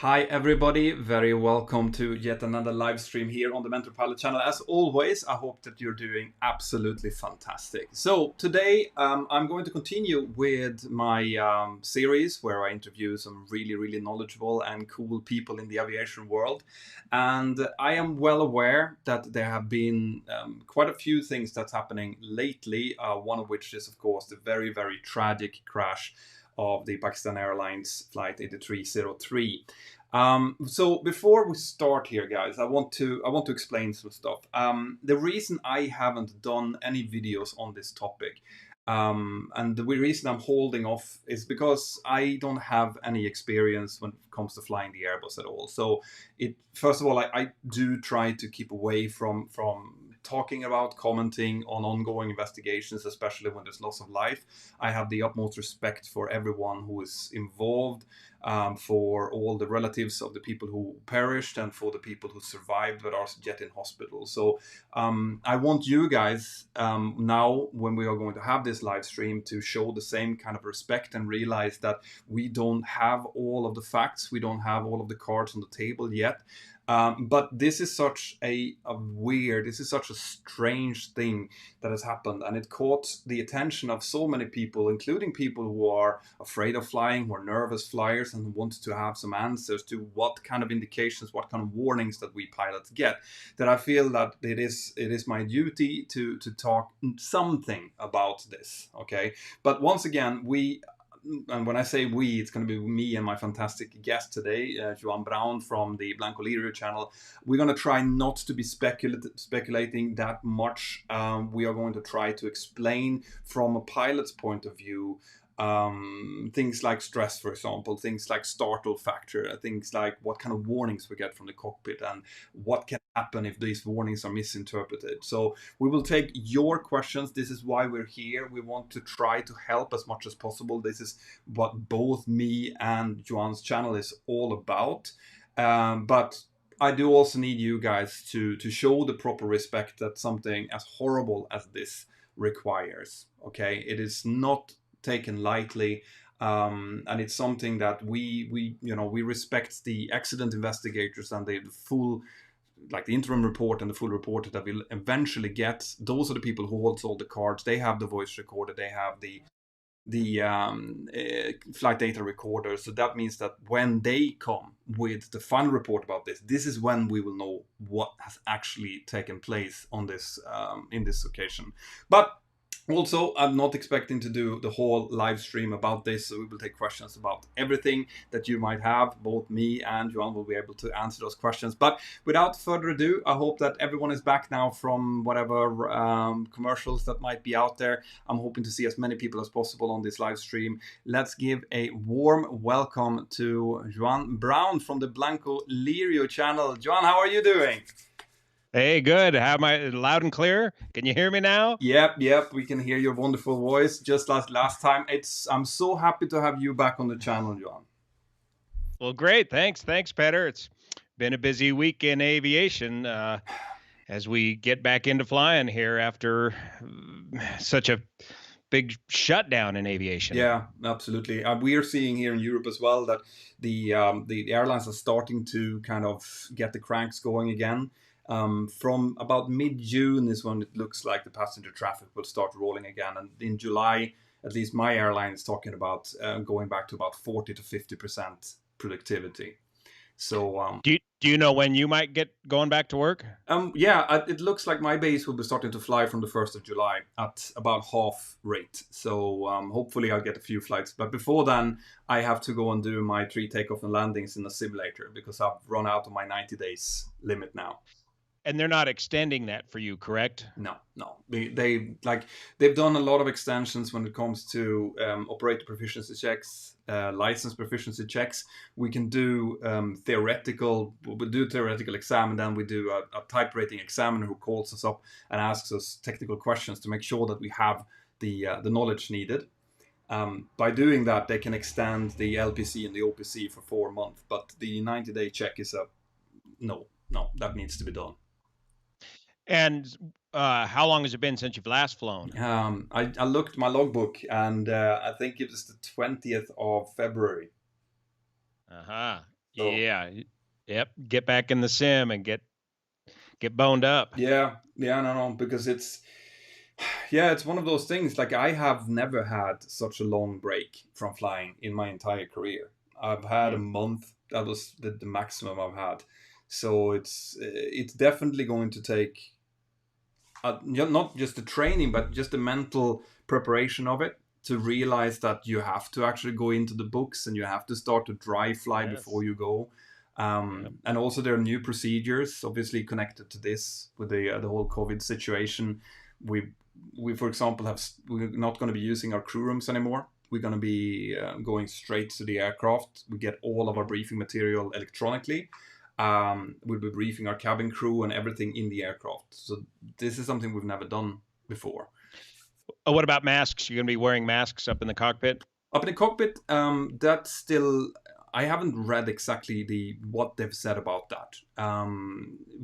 Hi everybody, very welcome to yet another live stream here on the Mentour Pilot channel. As always, I hope that you're doing absolutely fantastic. So today I'm going to continue with my series where I interview some really knowledgeable and cool people in the aviation world. And I am well aware that there have been quite a few things that's happening lately, one of which is of course the very tragic crash of the Pakistan Airlines flight 8303. So before we start here, guys, I want to explain some stuff. The reason I haven't done any videos on this topic, and the reason I'm holding off is because I don't have any experience when it comes to flying the Airbus at all. So first of all, I do try to keep away from talking about, commenting on ongoing investigations, especially when there's loss of life. I have the utmost respect for everyone who is involved, for all the relatives of the people who perished and for the people who survived but are yet in hospital. So I want you guys now, when we are going to have this live stream, to show the same kind of respect and realize that we don't have all of the facts, we don't have all of the cards on the table yet. But this is such a weird, this is such a strange thing that has happened, and it caught the attention of so many people, including people who are afraid of flying, who are nervous flyers, and want to have some answers to what kind of indications, what kind of warnings that we pilots get. That I feel that it is my duty to talk something about this. Okay, but once again, and when I say we, it's going to be me and my fantastic guest today, Juan Browne from the Blancolirio channel. We're going to try not to be speculating that much. We are going to try to explain from a pilot's point of view things like stress, for example, things like startle factor, things like what kind of warnings we get from the cockpit and what can happen if these warnings are misinterpreted. So we will take your questions. This is why we're here. We want to try to help as much as possible. This is what both me and Juan's channel is all about. But I do also need you guys to show the proper respect that something as horrible as this requires. Okay, it is not taken lightly, and it's something that we respect the accident investigators and the full, like the interim report and the full report that we'll eventually get. Those are the people who hold all the cards. They have the voice recorder, they have the flight data recorder. So that means that when they come with the final report about this is when we will know what has actually taken place on this in this occasion. But also, I'm not expecting to do the whole live stream about this, so we will take questions about everything that you might have. Both me and Juan will be able to answer those questions. But without further ado, I hope that everyone is back now from whatever commercials that might be out there. I'm hoping to see as many people as possible on this live stream. Let's give a warm welcome to Juan Browne from the Blancolirio channel. Juan, how are you doing? Hey, good. Am I loud and clear? Can you hear me now? Yep. We can hear your wonderful voice. Just like last time. I'm so happy to have you back on the channel, Juan. Well, great. Thanks, Peter. It's been a busy week in aviation as we get back into flying here after such a big shutdown in aviation. Yeah, absolutely. We are seeing here in Europe as well that the airlines are starting to kind of get the cranks going again. From about mid-June is when it looks like the passenger traffic will start rolling again. And in July, at least my airline is talking about going back to about 40 to 50% productivity. So do you know when you might get going back to work? It looks like my base will be starting to fly from the 1st of July at about half rate. So hopefully I'll get a few flights. But before then, I have to go and do my 3 takeoff and landings in a simulator because I've run out of my 90 days limit now. And they're not extending that for you, correct? No. They've done a lot of extensions when it comes to operator proficiency checks, license proficiency checks. We can do theoretical exam, and then we do a type rating examiner who calls us up and asks us technical questions to make sure that we have the knowledge needed. By doing that, they can extend the LPC and the OPC for 4 months, but the 90-day check is no, that needs to be done. And how long has it been since you've last flown? I looked my logbook, and I think it was the 20th of February. Uh-huh. So, yeah. Yep. Get back in the sim and get boned up. yeah, no, because it's one of those things. Like, I have never had such a long break from flying in my entire career. I've had a month. That was the maximum I've had. So it's definitely going to take not just the training, but just the mental preparation of it, to realize that you have to actually go into the books and you have to start to dry fly before you go. And also there are new procedures, obviously connected to this with the whole COVID situation. We for example we're not going to be using our crew rooms anymore. We're going to be going straight to the aircraft. We get all of our briefing material electronically. We'll be briefing our cabin crew and everything in the aircraft. So this is something we've never done before. What about masks? You're going to be wearing masks up in the cockpit? Up in the cockpit, that's still, I haven't read exactly what they've said about that.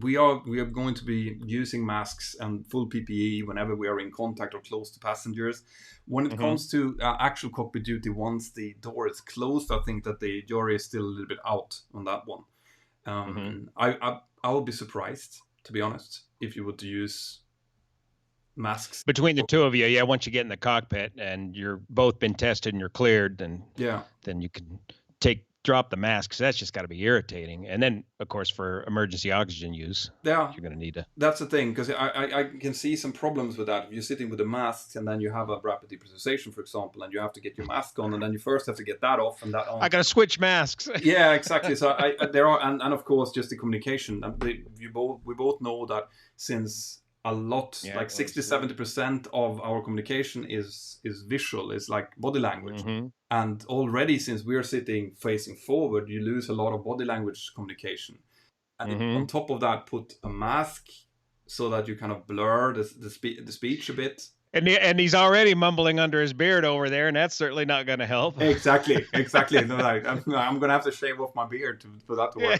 We are going to be using masks and full PPE whenever we are in contact or close to passengers. When it comes to actual cockpit duty, once the door is closed, I think that the jury is still a little bit out on that one. I would be surprised, to be honest, if you were to use masks between the two of you. Yeah, once you get in the cockpit and you're both been tested and you're cleared, then you can drop the masks. That's just got to be irritating. And then, of course, for emergency oxygen use, you're going to need to. That's the thing, because I can see some problems with that. If you're sitting with a mask and then you have a rapid depressurization, for example, and you have to get your mask on, and then you first have to get that off and that on. I got to switch masks. Yeah, exactly. So there are, and of course, just the communication. We both know that since a lot, like 60-70% of our communication is visual, is like body language. And already, since we're sitting facing forward, you lose a lot of body language communication. And on top of that, put a mask so that you kind of blur the speech a bit. And he's already mumbling under his beard over there, and that's certainly not going to help. Exactly. No, I'm going to have to shave off my beard for that to work.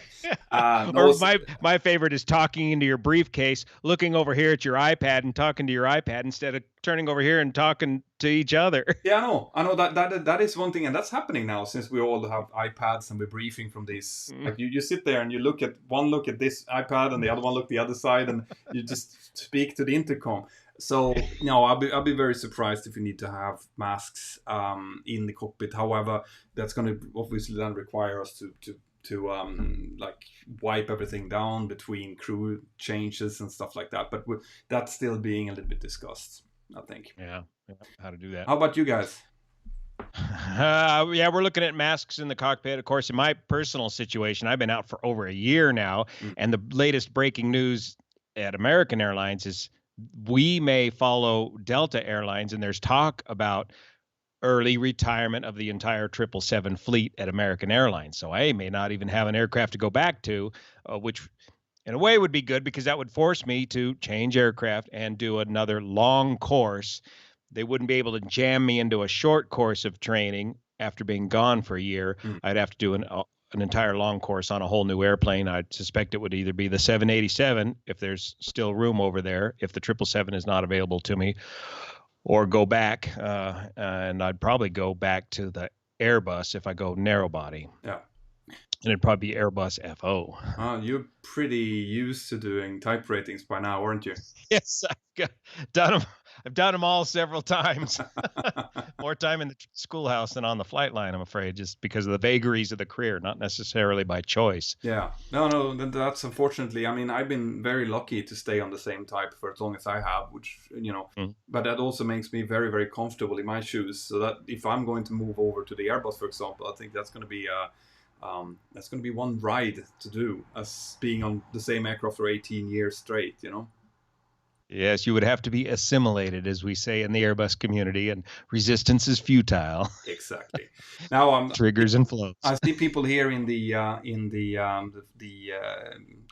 Or my favorite is talking into your briefcase, looking over here at your iPad and talking to your iPad instead of turning over here and talking to each other. Yeah, I know that is one thing, and that's happening now since we all have iPads and we're briefing from these. Like you sit there and you look at this iPad and the other one look the other side, and you just speak to the intercom. So no, I'll be very surprised if you need to have masks in the cockpit. However, that's going to obviously then require us to like wipe everything down between crew changes and stuff like that. But that's still being a little bit discussed, I think. Yeah, how to do that. How about you guys? We're looking at masks in the cockpit. Of course, in my personal situation, I've been out for over a year now, and the latest breaking news at American Airlines is we may follow Delta Airlines, and there's talk about early retirement of the entire 777 fleet at American Airlines. So I may not even have an aircraft to go back to, which in a way would be good because that would force me to change aircraft and do another long course. They wouldn't be able to jam me into a short course of training after being gone for a year. I'd have to do an entire long course on a whole new airplane. I'd suspect it would either be the 787 if there's still room over there, if the 777 is not available to me, or go back. And I'd probably go back to the Airbus if I go narrow body. Yeah. And it'd probably be Airbus FO. You're pretty used to doing type ratings by now, aren't you? Yes, I've done them all several times. More time in the schoolhouse than on the flight line, I'm afraid, just because of the vagaries of the career, not necessarily by choice. Yeah. No, that's unfortunately, I mean, I've been very lucky to stay on the same type for as long as I have, which, but that also makes me very, very comfortable in my shoes. So that if I'm going to move over to the Airbus, for example, I think that's going to be one ride to do as being on the same aircraft for 18 years straight, Yes, you would have to be assimilated, as we say in the Airbus community, and resistance is futile. Exactly. Now, triggers and flows. I see people here in the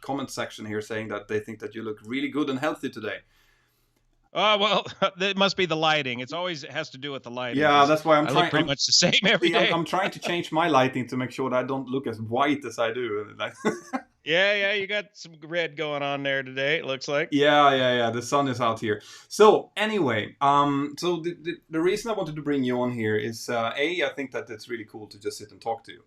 comment section here saying that they think that you look really good and healthy today. Oh, well, it must be the lighting. It has to do with the lighting. Yeah, that's why I'm look pretty much the same every day. I'm trying to change my lighting to make sure that I don't look as white as I do. Yeah, you got some red going on there today, it looks like. Yeah. The sun is out here. So anyway, so the reason I wanted to bring you on here is I think that it's really cool to just sit and talk to you.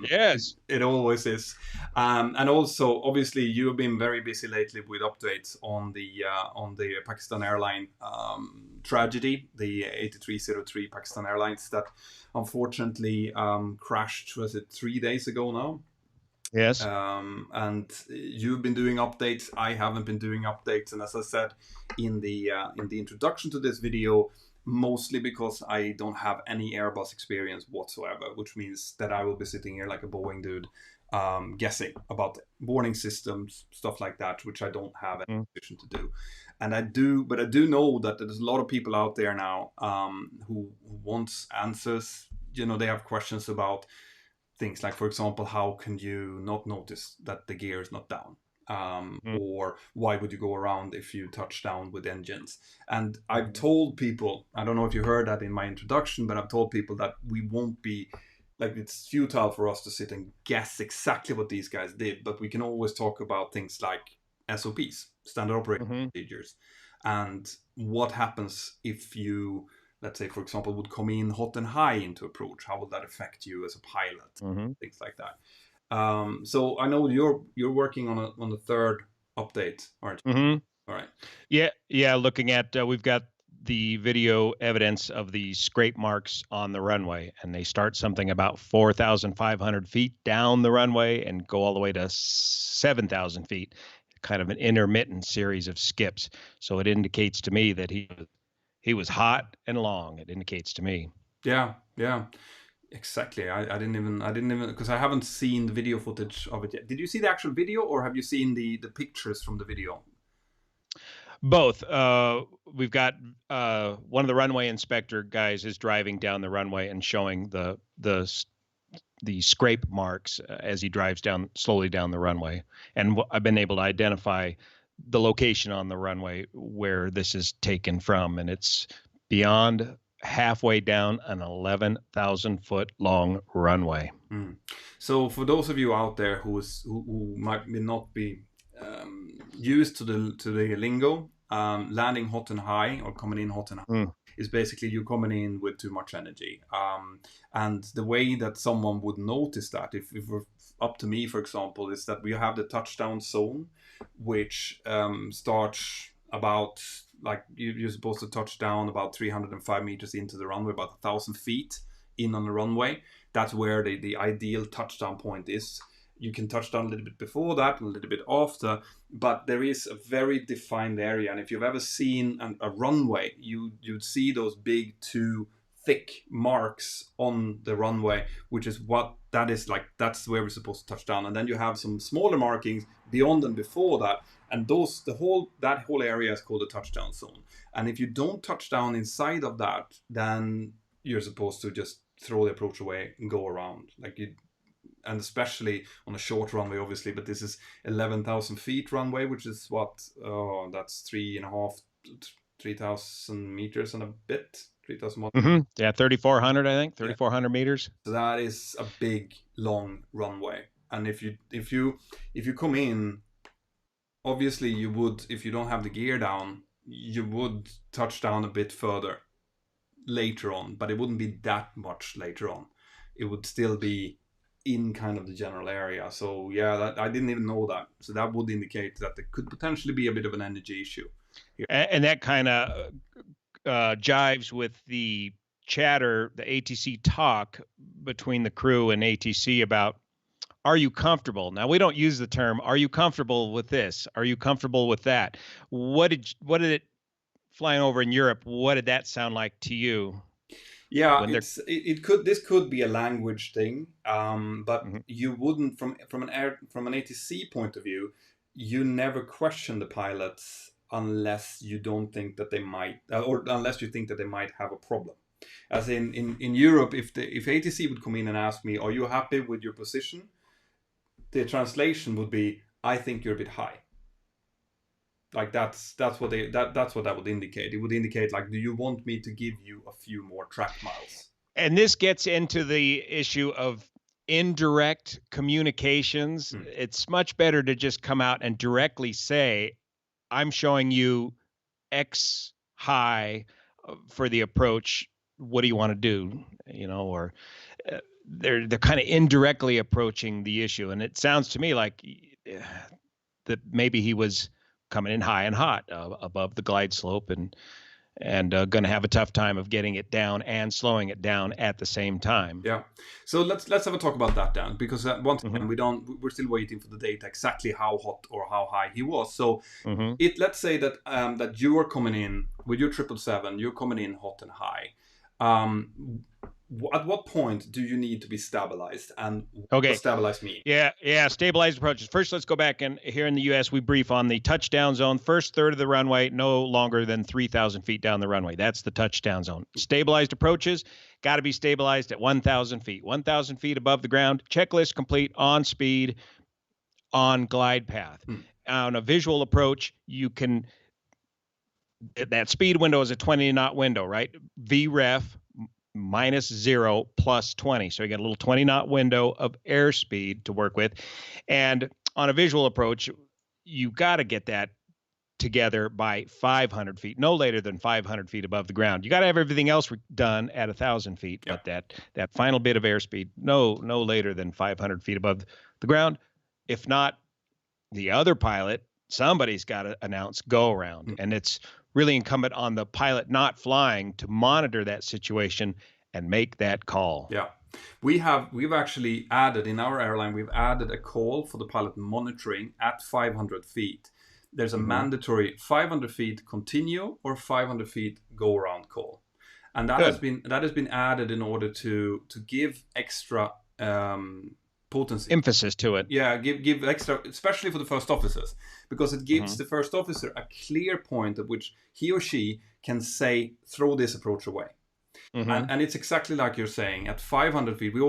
Yes. It always is, and also obviously you have been very busy lately with updates on the Pakistan airline tragedy, the 8303 Pakistan Airlines that unfortunately crashed. Was it 3 days ago now? Yes. And you've been doing updates. I haven't been doing updates, and as I said in the introduction to this video, mostly because I don't have any Airbus experience whatsoever, which means that I will be sitting here like a Boeing dude, guessing about warning systems, stuff like that, which I don't have any position to do. And I do know that there's a lot of people out there now who wants answers. You know, they have questions about things like, for example, how can you not notice that the gear is not down? Or why would you go around if you touch down with engines? And I've told people, I don't know if you heard that in my introduction, but I've told people that we won't be, like, it's futile for us to sit and guess exactly what these guys did, but we can always talk about things like SOPs, standard operating procedures, and what happens if you, let's say, for example, would come in hot and high into approach. How will that affect you as a pilot? Things like that. So I know you're working on the third update, aren't you? All right. Yeah. Looking at, we've got the video evidence of the scrape marks on the runway, and they start something about 4,500 feet down the runway and go all the way to 7,000 feet, kind of an intermittent series of skips. So it indicates to me that he was hot and long. It indicates to me. Yeah. Exactly. I didn't even because I haven't seen the video footage of it yet. Did you see the actual video, or have you seen the pictures from the video? Both. We've got one of the runway inspector guys is driving down the runway and showing the scrape marks as he drives slowly down the runway. And I've been able to identify the location on the runway where this is taken from, and it's beyond halfway down an 11,000 foot long runway. So for those of you out there who might not be used to the lingo, landing hot and high or coming in hot and high is basically you coming in with too much energy. And the way that someone would notice that, if we're up to me, for example, is that we have the touchdown zone, which starts about, like, you're supposed to touch down about 305 meters into the runway, about 1,000 feet in on the runway. That's where the ideal touchdown point is. You can touch down a little bit before that and a little bit after, but there is a very defined area. And if you've ever seen a runway, you'd see those big two thick marks on the runway, which is what that is like. That's where we're supposed to touch down. And then you have some smaller markings beyond and before that. And that whole area is called the touchdown zone. And if you don't touch down inside of that, then you're supposed to just throw the approach away and go around. And especially on a short runway, obviously, but this is 11,000 feet runway, which is that's 3,000 meters and a bit, 3,000. Yeah, 3,400, I think, 3,400 meters. So that is a big, long runway. And if you come in, obviously you would, if you don't have the gear down, you would touch down a bit further later on, but it wouldn't be that much later on. It would still be in kind of the general area. So yeah, I didn't even know that. So that would indicate that there could potentially be a bit of an energy issue here. And that kind of jives with the chatter, the ATC talk between the crew and ATC about, are you comfortable? Now, we don't use the term, are you comfortable with this? Are you comfortable with that? What did it, flying over in Europe, what did that sound like to you? Yeah, this could be a language thing, but you wouldn't, from an ATC point of view, you never question the pilots unless you don't think that they might, or unless you think that they might have a problem. As in Europe, if ATC would come in and ask me, are you happy with your position? The translation would be, I think you're a bit high. Like that's what that would indicate. It would indicate, like, do you want me to give you a few more track miles? And this gets into the issue of indirect communications, it's much better to just come out and directly say, I'm showing you X high for the approach. What do you want to do? You know, or they're kind of indirectly approaching the issue. And it sounds to me like that maybe he was coming in high and hot above the glide slope and going to have a tough time of getting it down and slowing it down at the same time. Yeah. So let's have a talk about that then, because once again, we're still waiting for the data exactly how hot or how high he was. So let's say that that you are coming in with your 777, you're coming in hot and high. At what point do you need to be stabilized, and what does stabilize mean? Yeah, stabilized approaches. First, let's go back, and here in the U.S., we brief on the touchdown zone, first third of the runway, no longer than 3,000 feet down the runway. That's the touchdown zone. Stabilized approaches, got to be stabilized at 1,000 feet. 1,000 feet above the ground, checklist complete, on speed, on glide path. On a visual approach, you can, that speed window is a 20-knot window, right? VREF, -0 plus 20. So you got a little 20-knot window of airspeed to work with. And on a visual approach, you got to get that together by 500 feet, no later than 500 feet above the ground. You got to have everything else done at 1,000 feet, but that final bit of airspeed, no later than 500 feet above the ground. If not, the other pilot, somebody's got to announce go around. And it's really incumbent on the pilot not flying to monitor that situation and make that call. Yeah. We've actually added in our airline, we've added a call for the pilot monitoring at 500 feet. There's a mandatory 500 feet continue or 500 feet go around call. And that has been added in order to give extra potency, emphasis to it. Yeah, give extra, especially for the first officers, because it gives the first officer a clear point at which he or she can say, throw this approach away. And it's exactly like you're saying. At 500 feet, we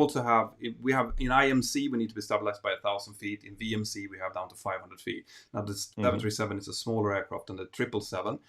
have in IMC, we need to be stabilized by 1,000 feet. In VMC, we have down to 500 feet. Now, the 737 is a smaller aircraft than the 777,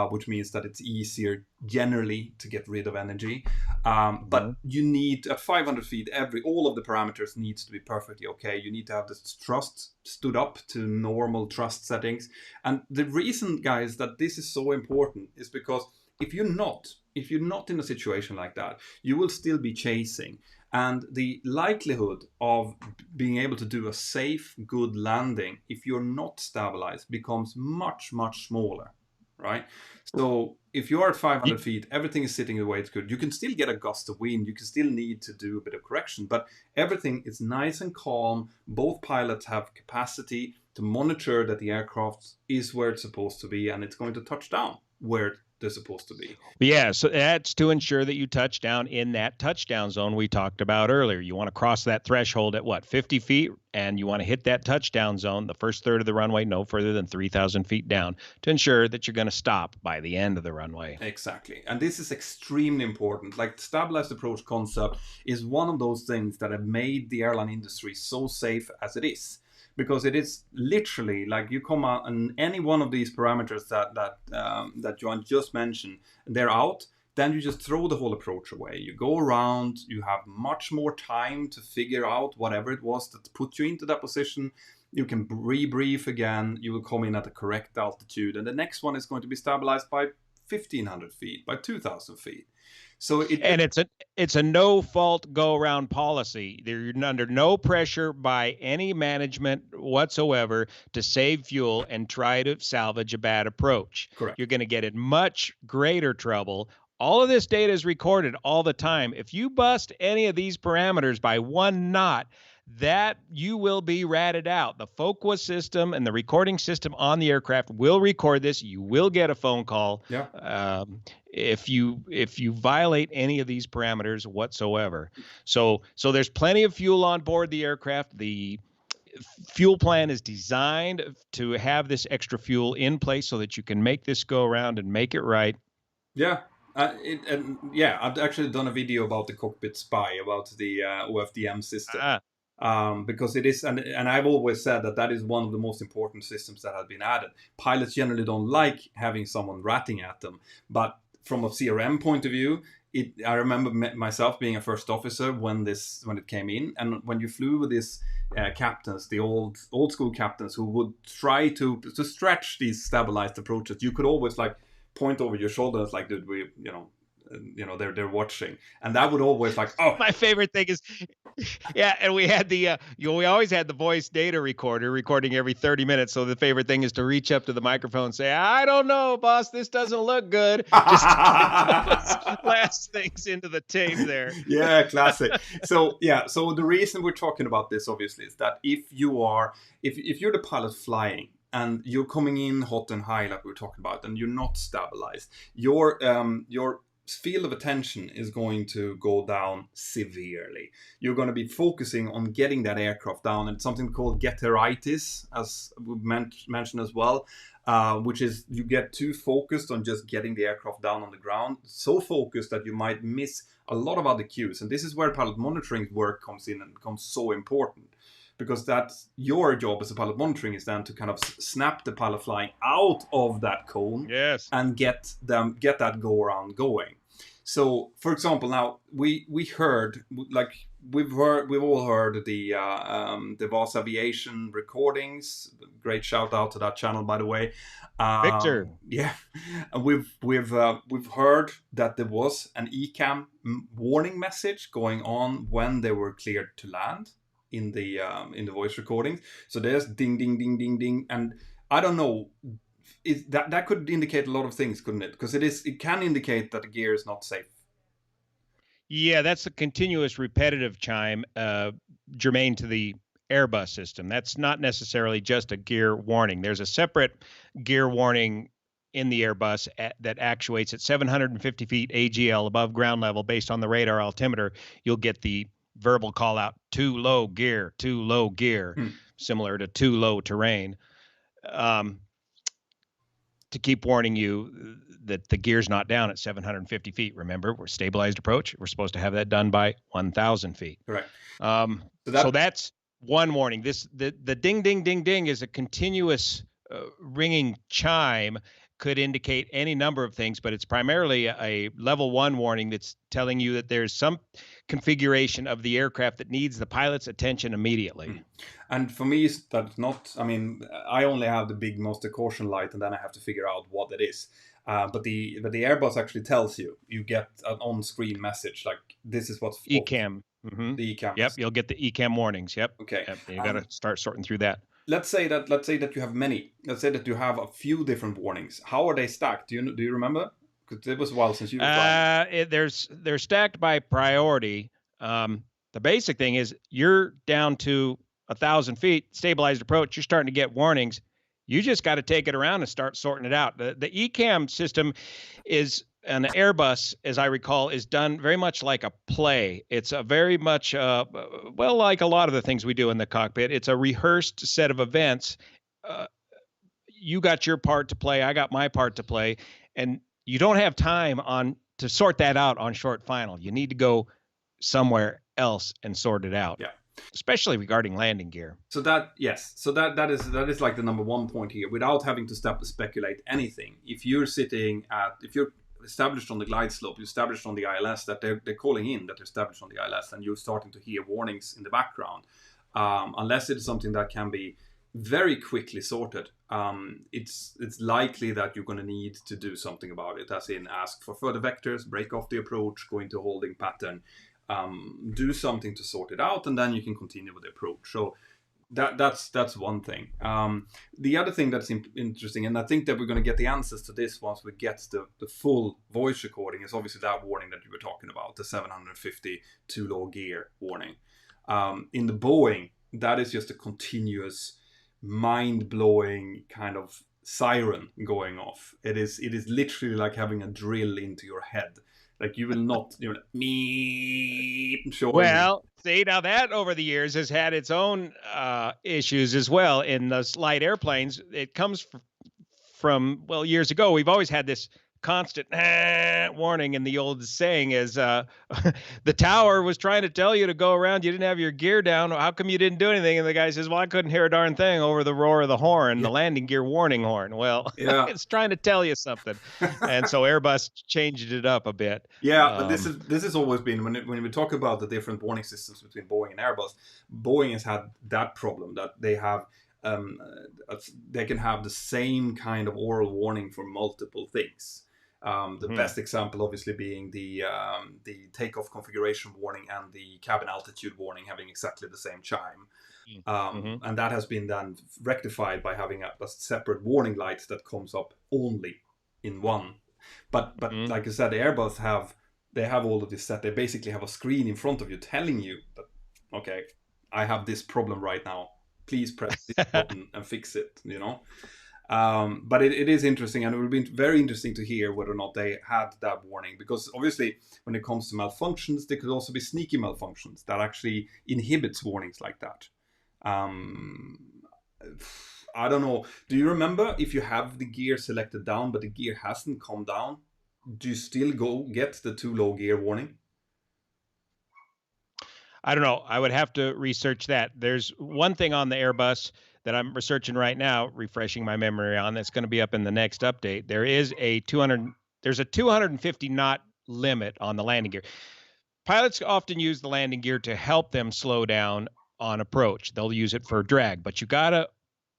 which means that it's easier generally to get rid of energy. But you need, at 500 feet, all of the parameters needs to be perfectly okay. You need to have the thrust stood up to normal thrust settings. And the reason, guys, that this is so important is because if you're not in a situation like that, you will still be chasing. And the likelihood of being able to do a safe, good landing, if you're not stabilized, becomes much, much smaller, right? So if you're at 500 feet, everything is sitting the way it's good. You can still get a gust of wind. You can still need to do a bit of correction, but everything is nice and calm. Both pilots have capacity to monitor that the aircraft is where it's supposed to be, and it's going to touch down where they're supposed to be. Yeah, so that's to ensure that you touch down in that touchdown zone we talked about earlier. You want to cross that threshold at 50 feet, and you want to hit that touchdown zone, the first third of the runway, no further than 3,000 feet down, to ensure that you're going to stop by the end of the runway. Exactly. And this is extremely important. Like, stabilized approach concept is one of those things that have made the airline industry so safe as it is. Because it is literally like you come out and any one of these parameters that Johan just mentioned, they're out, then you just throw the whole approach away. You go around, you have much more time to figure out whatever it was that put you into that position. You can rebrief again, you will come in at the correct altitude, and the next one is going to be stabilized by 1,500 feet, by 2,000 feet. So it's a no fault go around policy. You're under no pressure by any management whatsoever to save fuel and try to salvage a bad approach. Correct. You're going to get in much greater trouble. All of this data is recorded all the time. If you bust any of these parameters by 1 knot, that you will be ratted out. The FOQA system and the recording system on the aircraft will record this. You will get a phone call if you violate any of these parameters whatsoever. So there's plenty of fuel on board the aircraft. The fuel plan is designed to have this extra fuel in place so that you can make this go around and make it right. Yeah. I've actually done a video about the cockpit spy, about the OFDM system. Because it is, and I've always said that is one of the most important systems that have been added. Pilots generally don't like having someone ratting at them, but from a CRM point of view, I remember myself being a first officer when it came in, and when you flew with these captains, the old school captains, who would try to stretch these stabilized approaches, you could always like point over your shoulder, and it's like, dude, they're watching, and that would always like, oh. My favorite thing is, yeah, and we had we always had the voice data recorder recording every 30 minutes. So the favorite thing is to reach up to the microphone and say, I don't know, boss, this doesn't look good. Just last things into the tape there. Yeah, classic. So the reason we're talking about this, obviously, is that if you're the pilot flying and you're coming in hot and high, like we were talking about, and you're not stabilized, your field of attention is going to go down severely. You're going to be focusing on getting that aircraft down, and something called getteritis, as we mentioned as well, which is you get too focused on just getting the aircraft down on the ground, so focused that you might miss a lot of other cues. And this is where pilot monitoring work comes in and becomes so important, because that's your job as a pilot monitoring, is then to kind of snap the pilot flying out of that cone, yes, and get that go around going. So, for example, now we've all heard the Voss Aviation recordings. Great shout out to that channel, by the way. Victor. Yeah, we've heard that there was an ECAM warning message going on when they were cleared to land in the voice recordings. So there's ding ding ding ding ding, and I don't know, that could indicate a lot of things, couldn't it? Because it can indicate that the gear is not safe. Yeah, that's a continuous repetitive chime germane to the Airbus system. That's not necessarily just a gear warning. There's a separate gear warning in the Airbus that actuates at 750 feet AGL above ground level based on the radar altimeter. You'll get the verbal call out, too low gear, similar to too low terrain, to keep warning you that the gear's not down at 750 feet. Remember, we're stabilized approach. We're supposed to have that done by 1,000 feet. Correct. So that's one warning. The ding, ding, ding, ding is a continuous ringing chime. Could indicate any number of things, but it's primarily a level 1 warning that's telling you that there's some configuration of the aircraft that needs the pilot's attention immediately. And for me, that's not, I mean, I only have the big master caution light, and then I have to figure out what it is. But the Airbus actually tells you get an on-screen message like, this is what's ECAM. Mm-hmm. The ECAM. Yep, you'll get the ECAM warnings. Yep. Okay. Yep. You got to start sorting through that. Let's say that you have many. Let's say that you have a few different warnings. How are they stacked? Do you remember? Because it was a while since you were they're stacked by priority. The basic thing is you're down to 1,000 feet, stabilized approach. You're starting to get warnings. You just got to take it around and start sorting it out. The ECAM system is an Airbus, as I recall, is done very much like a play. It's a very much, like a lot of the things we do in the cockpit. It's a rehearsed set of events. You got your part to play. I got my part to play. And you don't have time to sort that out on short final. You need to go somewhere else and sort it out. Yeah. Especially regarding landing gear. So that is like the number one point here, without having to speculate anything. If you're established on the glide slope, you're established on the ILS, that they're calling in that they're established on the ILS, and you're starting to hear warnings in the background, unless it's something that can be very quickly sorted, it's likely that you're going to need to do something about it, as in ask for further vectors, break off the approach, go into holding pattern, do something to sort it out, and then you can continue with the approach. So that's one thing. The other thing that's interesting, and I think that we're going to get the answers to this once we get the full voice recording, is obviously that warning that you were talking about, the 750 too low gear warning. In the Boeing, that is just a continuous, mind-blowing kind of siren going off. It is literally like having a drill into your head. Like you will not, me. Well, see, now that over the years has had its own issues as well. In the light airplanes, it comes from years ago. We've always had this constant warning. And the old saying is, the tower was trying to tell you to go around. You didn't have your gear down. How come you didn't do anything? And the guy says, well, I couldn't hear a darn thing over the roar of the horn, the landing gear warning horn. Well, it's trying to tell you something. And so Airbus changed it up a bit. Yeah, but this has always been, when we talk about the different warning systems between Boeing and Airbus, Boeing has had that problem that they have. They can have the same kind of oral warning for multiple things. The best example, obviously, being the takeoff configuration warning and the cabin altitude warning having exactly the same chime. And that has been then rectified by having a separate warning light that comes up only in one. But like I said, the Airbus have all of this set. They basically have a screen in front of you telling you that, okay, I have this problem right now. Please press this button and fix it, you know. But it is interesting, and it will be very interesting to hear whether or not they had that warning, because obviously when it comes to malfunctions, there could also be sneaky malfunctions that actually inhibits warnings like that. I don't know. Do you remember, if you have the gear selected down but the gear hasn't come down, do you still get the too low gear warning? I don't know. I would have to research that. There's one thing on the Airbus that I'm researching right now, refreshing my memory on, that's going to be up in the next update. There's a 250 knot limit on the landing gear. Pilots often use the landing gear to help them slow down on approach. They'll use it for drag, but you got to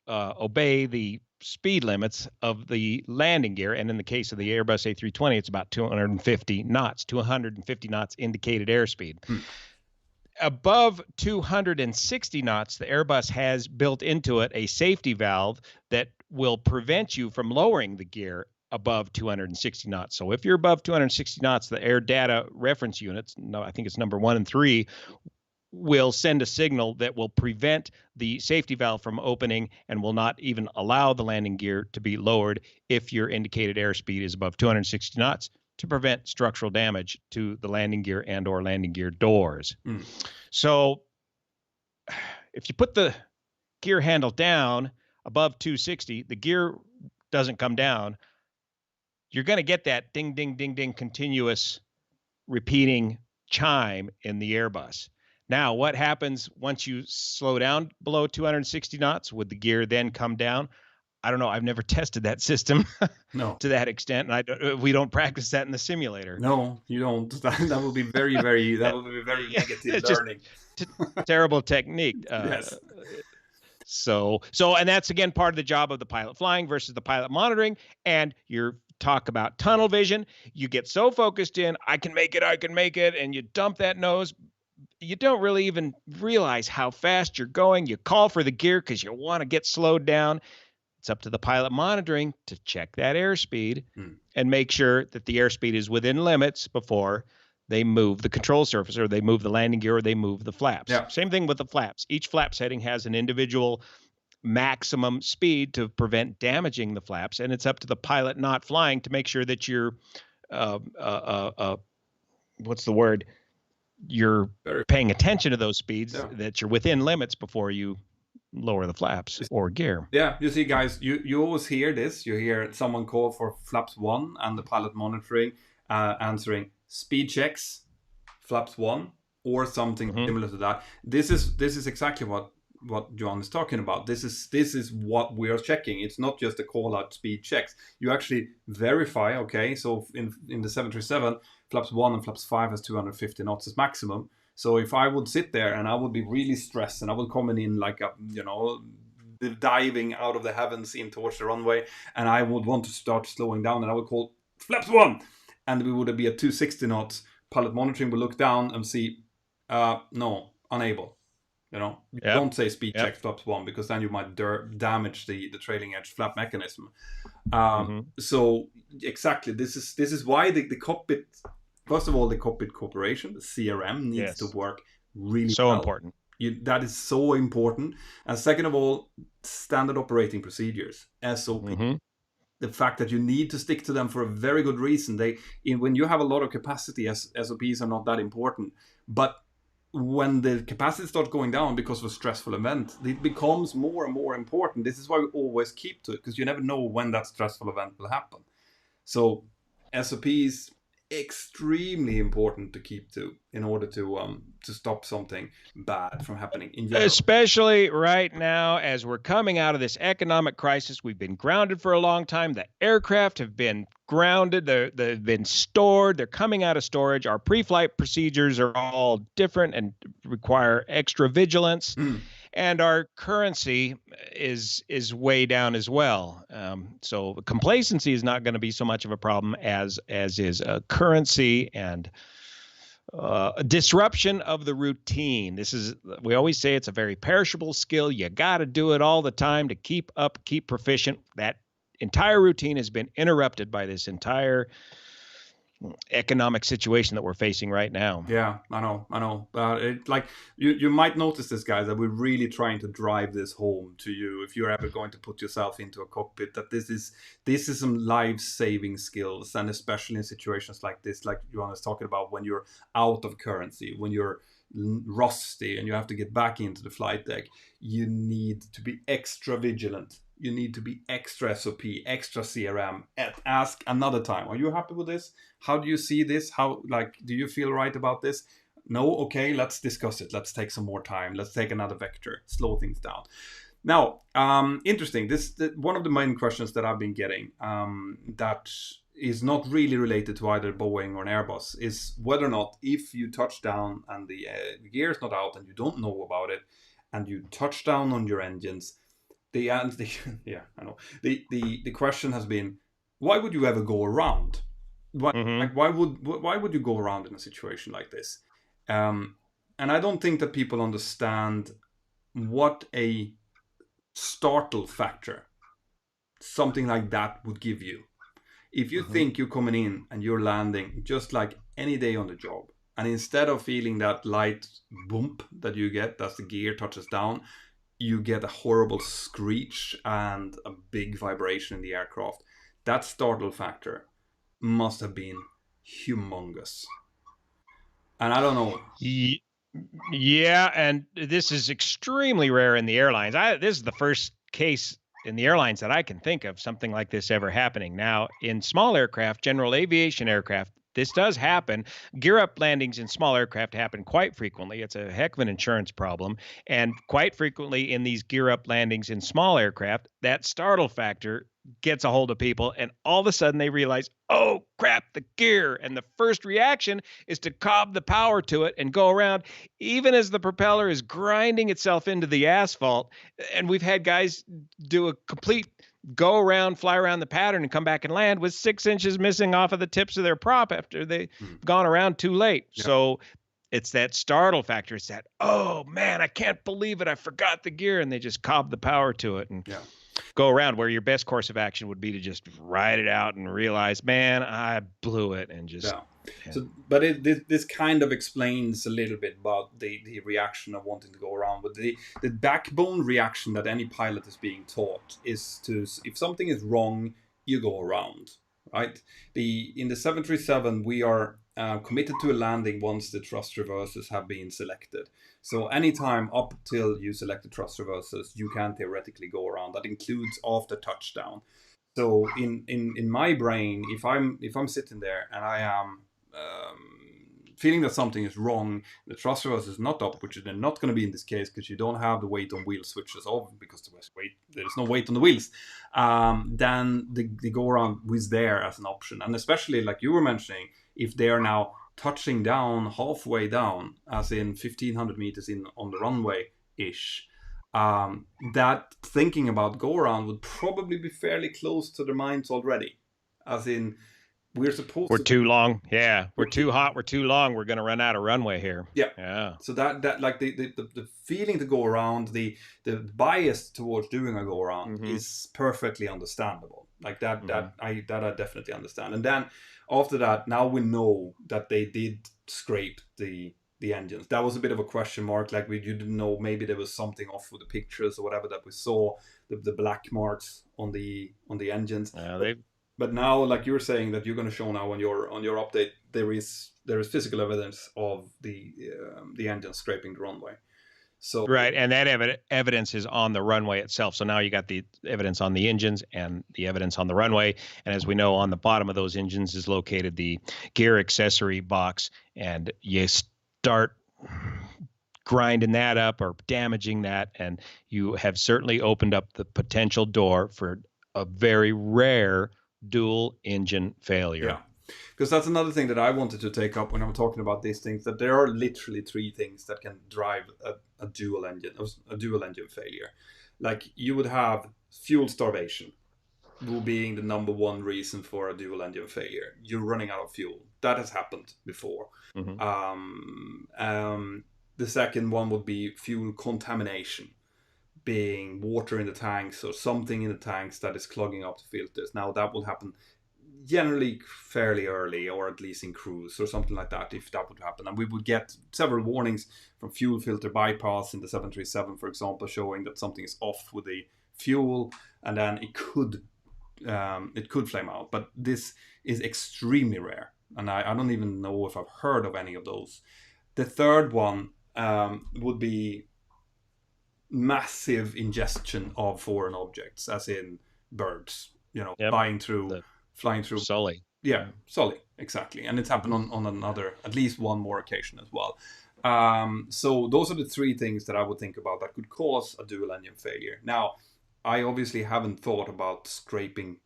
obey the speed limits of the landing gear. And in the case of the Airbus A320, it's about 250 knots, 250 knots indicated airspeed. Above 260 knots, the Airbus has built into it a safety valve that will prevent you from lowering the gear above 260 knots. So if you're above 260 knots, the air data reference units, I think it's number 1 and 3, will send a signal that will prevent the safety valve from opening and will not even allow the landing gear to be lowered if your indicated airspeed is above 260 knots, to prevent structural damage to the landing gear and or landing gear doors. So if you put the gear handle down above 260, the gear doesn't come down. You're going to get that ding, ding, ding, ding continuous repeating chime in the Airbus. Now, what happens once you slow down below 260 knots? Would the gear then come down? I don't know. I've never tested that system to that extent, and we don't practice that in the simulator. No, you don't. That would be very, very. That would be very negative learning. Terrible technique. Yes. So, and that's again part of the job of the pilot flying versus the pilot monitoring. And you're talk about tunnel vision. You get so focused in, I can make it, and you dump that nose. You don't really even realize how fast you're going. You call for the gear because you want to get slowed down. It's up to the pilot monitoring to check that airspeed and make sure that the airspeed is within limits before they move the control surface, or they move the landing gear, or they move the flaps. Yeah. Same thing with the flaps. Each flap setting has an individual maximum speed to prevent damaging the flaps, and it's up to the pilot not flying to make sure that you're you're paying attention to those speeds, that you're within limits before you lower the flaps or gear. Yeah, you see, guys, you always hear this. You hear someone call for flaps 1 and the pilot monitoring answering speed checks, flaps 1, or something similar to that. This is exactly what John is talking about. This is what we are checking. It's not just a call out speed checks. You actually verify. Okay, so in the 737, flaps 1 and flaps 5 has 250 knots as maximum. So if I would sit there and I would be really stressed and I would come in like a, diving out of the heavens in towards the runway, and I would want to start slowing down, and I would call flaps 1, and we would be at 260 knots. Pilot monitoring will look down and see, no, unable. Don't say speed check flaps 1, because then you might damage the trailing edge flap mechanism. So exactly, this is why the cockpit. First of all, the cockpit corporation, the CRM, needs to work really well. Important. That is so important. And second of all, standard operating procedures, SOP. The fact that you need to stick to them for a very good reason. When you have a lot of capacity, SOPs are not that important. But when the capacity starts going down because of a stressful event, it becomes more and more important. This is why we always keep to it, because you never know when that stressful event will happen. So SOPs extremely important to keep to in order to stop something bad from happening in general. Especially right now, as we're coming out of this economic crisis. We've been grounded for a long time. The aircraft have been grounded. They've been stored. They're coming out of storage. Our pre-flight procedures are all different and require extra vigilance. And our currency is way down as well. So complacency is not going to be so much of a problem as is currency and a disruption of the routine. We always say it's a very perishable skill. You got to do it all the time to keep up, keep proficient. That entire routine has been interrupted by this entire economic situation that we're facing right now. Yeah, I know. Like you might notice this, guys, that we're really trying to drive this home to you. If you're ever going to put yourself into a cockpit, that this is some life-saving skills, and especially in situations like this, like Johan is talking about, when you're out of currency, when you're rusty and you have to get back into the flight deck, you need to be extra vigilant. You need to be extra SOP, extra CRM. Ask another time, are you happy with this? How do you see this? Do you feel right about this? No? Okay, let's discuss it. Let's take some more time. Let's take another vector. Slow things down. Now, interesting. One of the main questions that I've been getting that is not really related to either Boeing or an Airbus is whether or not, if you touch down and the gear is not out and you don't know about it, and you touch down on your engines, yeah, I know. The question has been, why would you ever go around? Why would you go around in a situation like this? And I don't think that people understand what a startle factor something like that would give you. If you think you're coming in and you're landing just like any day on the job, and instead of feeling that light bump that you get as the gear touches down, you get a horrible screech and a big vibration in the aircraft. That startle factor must have been humongous. And I don't know. Yeah, and this is extremely rare in the airlines. This is the first case in the airlines that I can think of something like this ever happening. Now, in small aircraft, general aviation aircraft, this does happen. Gear up landings in small aircraft happen quite frequently. It's a heck of an insurance problem. And quite frequently in these gear up landings in small aircraft, that startle factor gets a hold of people, and all of a sudden they realize, oh crap, the gear. And the first reaction is to cob the power to it and go around, even as the propeller is grinding itself into the asphalt. And we've had guys do a complete go around, fly around the pattern and come back and land with 6 inches missing off of the tips of their prop after they've gone around too late. Yep. So it's that startle factor. It's that, oh man, I can't believe it, I forgot the gear. And they just cob the power to it and go around, where your best course of action would be to just ride it out and realize, man, I blew it, and just... So, but this kind of explains a little bit about the reaction of wanting to go around. But the backbone reaction that any pilot is being taught is to, if something is wrong, you go around, right? In the 737, we are committed to a landing once the thrust reversers have been selected. So anytime up till you select the thrust reversers, you can theoretically go around. That includes after touchdown. So in my brain, if I'm sitting there and I am feeling that something is wrong, the thrust reverser is not up, which is not going to be in this case because you don't have the weight on wheel switches off because there is no weight on the wheels, then the go around is there as an option. And especially like you were mentioning, if they are now touching down halfway down, as in 1,500 meters in on the runway ish, that thinking about go around would probably be fairly close to their minds already, as in we're too long. Yeah, we're too hot. We're too long. We're going to run out of runway here. Yeah. So that like the feeling to go around, the bias towards doing a go around is perfectly understandable. Like that I definitely understand. And then after that, now we know that they did scrape the engines. That was a bit of a question mark. Like you didn't know, maybe there was something off with the pictures or whatever that we saw, the black marks on the engines. But now, like you were saying, that you're going to show now on your update, there is physical evidence of the engine scraping the runway. So right, and that evidence is on the runway itself. So now you got the evidence on the engines and the evidence on the runway. And as we know, on the bottom of those engines is located the gear accessory box, and you start grinding that up or damaging that, and you have certainly opened up the potential door for a very rare dual engine failure. yeah, because that's another thing that I wanted to take up when I'm talking about these things, that there are literally three things that can drive a dual engine failure. Like, you would have fuel starvation being the number one reason for a dual engine failure. You're running out of fuel. That has happened before. The second one would be fuel contamination, being water in the tanks or something in the tanks that is clogging up the filters. Now, that will happen generally fairly early, or at least in cruise or something like that, if that would happen. And we would get several warnings from fuel filter bypass in the 737, for example, showing that something is off with the fuel, and then it could flame out. But this is extremely rare, and I don't even know if I've heard of any of those. The third one would be massive ingestion of foreign objects, as in birds, flying through Sully. Yeah, Sully, exactly. And it's happened on another, at least one more occasion as well. So those are the three things that I would think about that could cause a dual engine failure. Now, I obviously haven't thought about scraping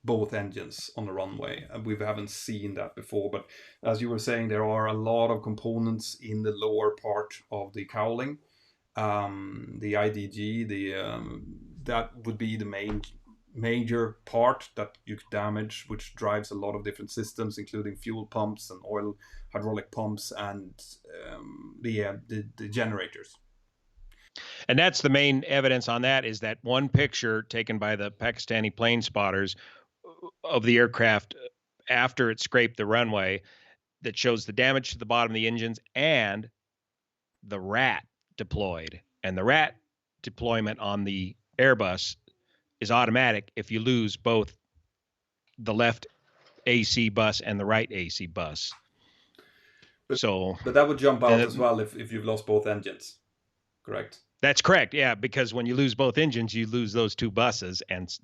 both engines on the runway. We haven't seen that before, but as you were saying, there are a lot of components in the lower part of the cowling. The IDG, that would be the major part that you could damage, which drives a lot of different systems, including fuel pumps and oil hydraulic pumps and the generators. And that's the main evidence on that, is that one picture taken by the Pakistani plane spotters of the aircraft after it scraped the runway, that shows the damage to the bottom of the engines and the rat deployed. And the rat deployment on the Airbus is automatic if you lose both the left AC bus and the right AC bus. But that would jump out as well if you've lost both engines, correct? That's correct, yeah, because when you lose both engines, you lose those two buses, and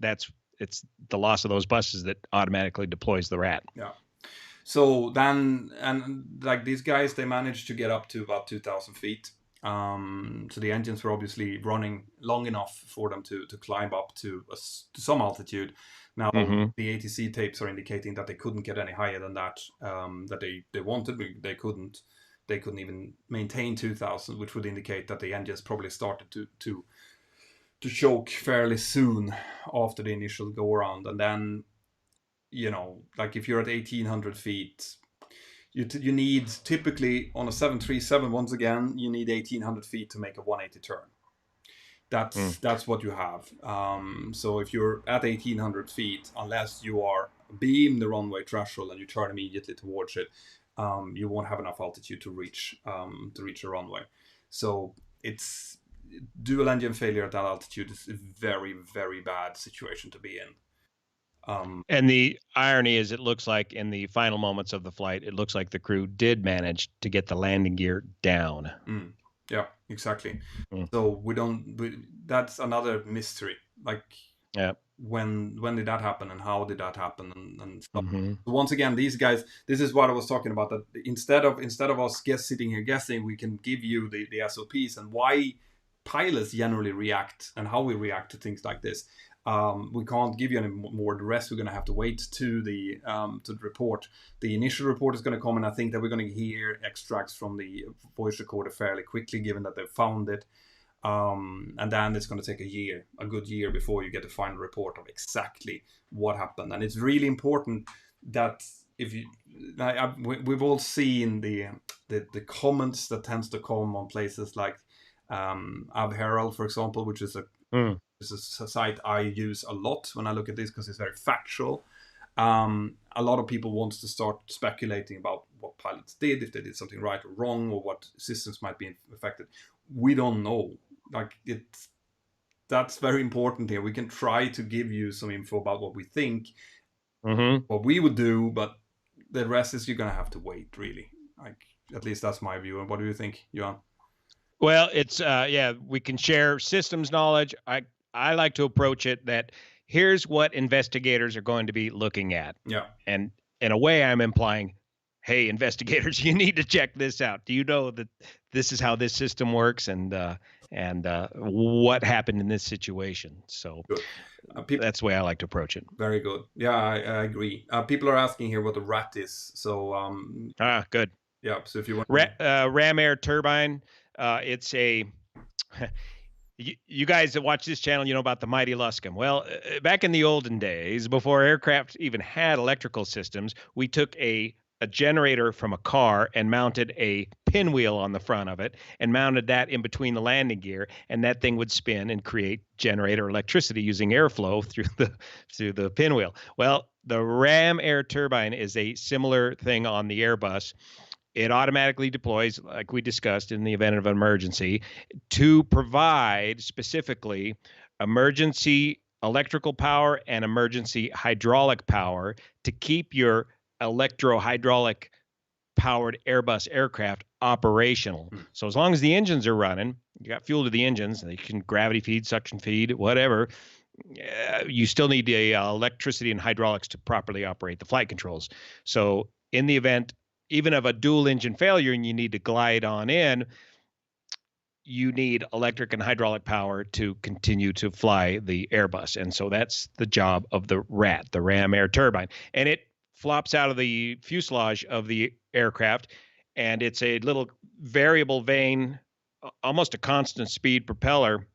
it's the loss of those buses that automatically deploys the rat. Yeah. So then, and like these guys, they managed to get up to about 2,000 feet. So the engines were obviously running long enough for them to climb up to some altitude. Now, the ATC tapes are indicating that they couldn't get any higher than that, that they wanted. They couldn't even maintain 2,000, which would indicate that the engines probably started to choke fairly soon after the initial go around. And then, like if you're at 1,800 feet, you need, typically on a 737, once again, you need 1,800 feet to make a 180 turn. That's what you have. So if you're at 1,800 feet, unless you are beam the runway threshold and you turn immediately towards it, you won't have enough altitude to reach the runway. So it's dual engine failure at that altitude is a very, very bad situation to be in. And the irony is, it looks like in the final moments of the flight, it looks like the crew did manage to get the landing gear down. Yeah, exactly. So that's another mystery. Like, when did that happen and how did that happen and stuff. So once again, these guys, this is what I was talking about, that instead of us sitting here guessing, we can give you the SOPs and why pilots generally react and how we react to things like this. We can't give you any more. The rest we're going to have to wait to the report. The initial report is going to come, and I think that we're going to hear extracts from the voice recorder fairly quickly, given that they've found it. And then it's going to take a good year before you get the final report of exactly what happened. And it's really important that we've all seen the comments that tends to come on places like Ab Herald, for example, which is This is a site I use a lot when I look at this because it's very factual. A lot of people want to start speculating about what pilots did, if they did something right or wrong, or what systems might be affected. We don't know. That's very important here. We can try to give you some info about what we think, what we would do, but the rest is you're going to have to wait, really. At least that's my view. And what do you think, Johan? Well, it's yeah, we can share systems knowledge. I like to approach it that here's what investigators are going to be looking at. Yeah. And in a way I'm implying, hey, investigators, you need to check this out. Do you know that this is how this system works and what happened in this situation? So Good. that's the way I like to approach it. Very good. Yeah, I agree. People are asking here what the RAT is. So Good. yeah. So if you want Ram Air Turbine, it's a you guys that watch this channel, you know about the Mighty Luscombe. Well, back in the olden days, before aircraft even had electrical systems, we took a generator from a car and mounted a pinwheel on the front of it and mounted that in between the landing gear, and that thing would spin and create generator electricity using airflow through the pinwheel. Well, the Ram Air Turbine is a similar thing on the Airbus. It automatically deploys, like we discussed, in the event of an emergency, to provide specifically emergency electrical power and emergency hydraulic power to keep your electro-hydraulic powered Airbus aircraft operational. So as long as the engines are running, you got fuel to the engines, they can gravity feed, suction feed, whatever. You still need the electricity and hydraulics to properly operate the flight controls. So in the event even of a dual engine failure and you need to glide on in, you need electric and hydraulic power to continue to fly the Airbus. And so that's the job of the RAT, the Ram Air Turbine. And it flops out of the fuselage of the aircraft, and it's a little variable vane, almost a constant speed propeller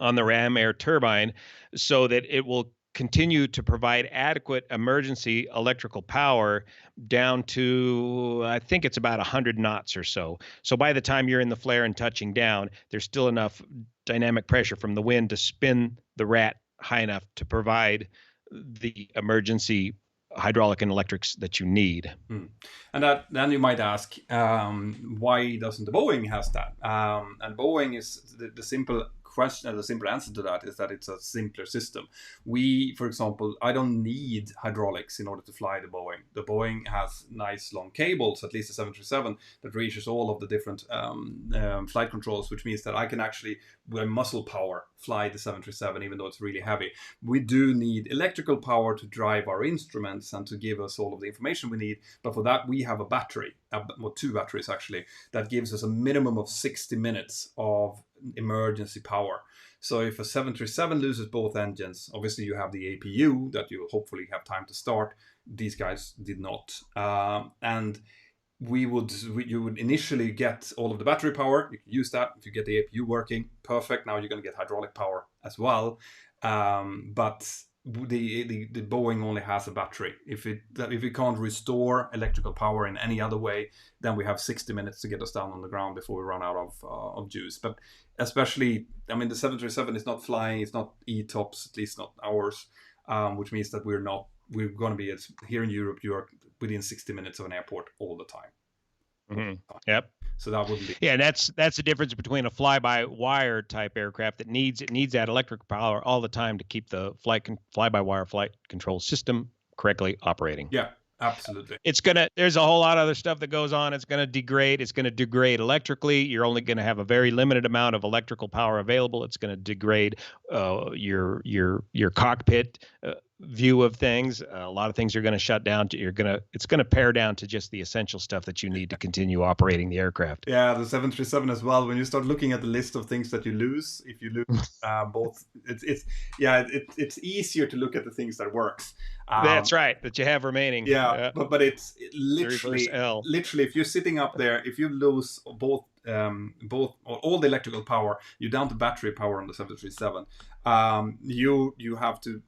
on the Ram Air Turbine, so that it will continue to provide adequate emergency electrical power down to, I think it's about 100 knots or so. So by the time you're in the flare and touching down, there's still enough dynamic pressure from the wind to spin the RAT high enough to provide the emergency hydraulic and electrics that you need. And then you might ask, why doesn't the Boeing has that? And Boeing is the simple question, the simple answer to that is that it's a simpler system. We, for example, I don't need hydraulics in order to fly the Boeing. The Boeing has nice long cables, at least the 737, that reaches all of the different flight controls, which means that I can actually, with muscle power, fly the 737, even though it's really heavy. We do need electrical power to drive our instruments and to give us all of the information we need. But for that, we have a battery, well, two batteries actually, that gives us a minimum of 60 minutes of emergency power. So if a 737 loses both engines, obviously you have the APU that you hopefully have time to start. These guys did not. And you would initially get all of the battery power. You can use that. If you get the APU working, perfect. Now you're going to get hydraulic power as well. But the Boeing only has a battery. If we can't restore electrical power in any other way, then we have 60 minutes to get us down on the ground before we run out of juice. But especially, I mean, the 737 is not flying. It's not ETOPS, at least not ours, which means that we're going to be here in Europe. You are within 60 minutes of an airport all the time. Mm-hmm. Yep. So that wouldn't be. Yeah, and that's the difference between a fly-by-wire type aircraft that needs that electric power all the time to keep the fly-by-wire flight control system correctly operating. Yeah, absolutely. There's a whole lot of other stuff that goes on. It's going to degrade. It's going to degrade electrically. You're only going to have a very limited amount of electrical power available. It's going to degrade your cockpit view of things. A lot of things are going to shut down. It's going to pare down to just the essential stuff that you need to continue operating the aircraft. Yeah, the 737 as well. When you start looking at the list of things that you lose, if you lose both, it's easier to look at the things that works. That's right, that you have remaining. Yeah, but it's literally if you're sitting up there, if you lose both all the electrical power, you're down to battery power on the 737. You have to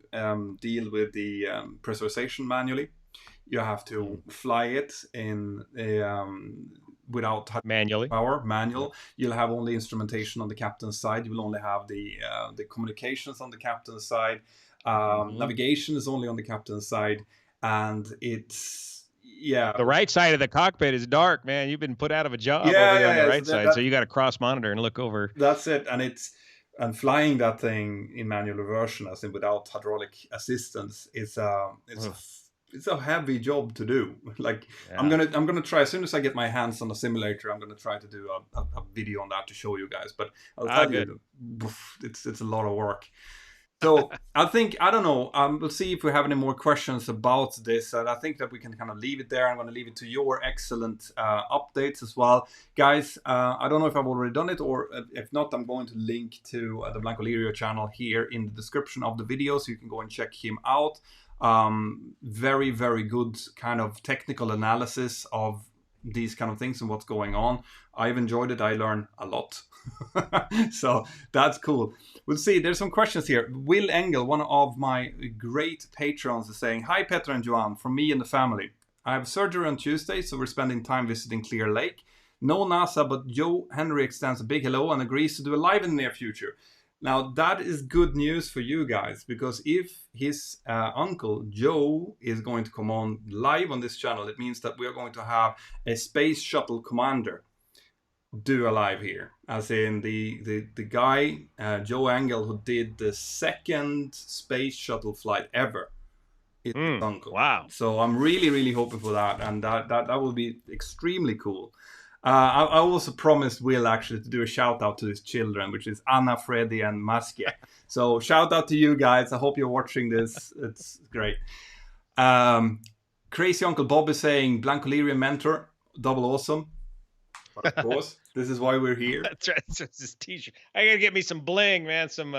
deal with the pressurization manually. You have to fly it in without manual. You'll have only instrumentation on the captain's side. You will only have the communications on the captain's side. Navigation is only on the captain's side, and it's the right side of the cockpit is dark, man. You've been put out of a job over there on the right side, so you got to cross monitor and look over. That's it, and flying that thing in manual reversion, as in without hydraulic assistance, it's a it's a heavy job to do. Like Yeah. I'm gonna try as soon as I get my hands on a simulator. I'm gonna try to do a video on that to show you guys. But I'll tell you, it's a lot of work. So I think, I don't know, we'll see if we have any more questions about this. And I think that we can kind of leave it there. I'm going to leave it to your excellent updates as well. Guys, I don't know if I've already done it, or if not, I'm going to link to the Blancolirio channel here in the description of the video, so you can go and check him out. Very, very good kind of technical analysis of these kind of things and what's going on. I've enjoyed it. I learned a lot. So that's cool. We'll see. There's some questions here. Will Engel, one of my great patrons, is saying, "Hi Petter and Juan, from me and the family. I have surgery on Tuesday, so we're spending time visiting Clear Lake. No NASA, but Joe Henry extends a big hello and agrees to do a live in the near future." Now, that is good news for you guys, because if his uncle Joe is going to come on live on this channel, it means that we are going to have a space shuttle commander do a live here, as in the guy Joe Engel, who did the second space shuttle flight ever, is his uncle. Wow! So I'm really hoping for that, and that will be extremely cool. I also promised Will actually to do a shout out to his children, which is Anna, Freddy, and Maskia. So shout out to you guys. I hope you're watching this. It's great. Crazy Uncle Bob is saying Blancolirio Mentor, double awesome. But of course, this is why we're here. That's right. It's this t-shirt. I gotta get me some bling, man. Some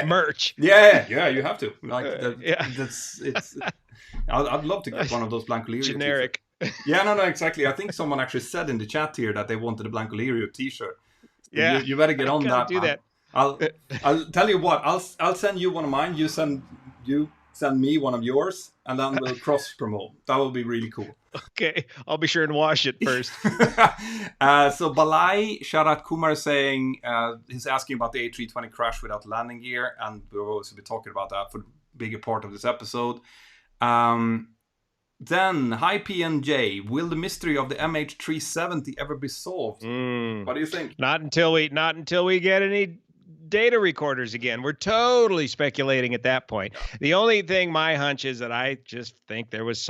merch. Yeah, you have to. Like yeah. I'd love to get one of those Blancolirio generic. Yeah, no, exactly. I think someone actually said in the chat here that they wanted a Blancolirio t-shirt. So yeah, you better get on that. Do that. I'll tell you what. I'll send you one of mine. You send me one of yours, and then we'll cross promote. That will be really cool. Okay, I'll be sure and wash it first. So Balai Sharat Kumar saying he's asking about the A320 crash without landing gear, and we'll also be talking about that for the bigger part of this episode. Then, hi PNJ, will the mystery of the MH370 ever be solved? What do you think? Not until we get any data recorders again. We're totally speculating at that point. Yeah. The only thing, my hunch is that I just think there was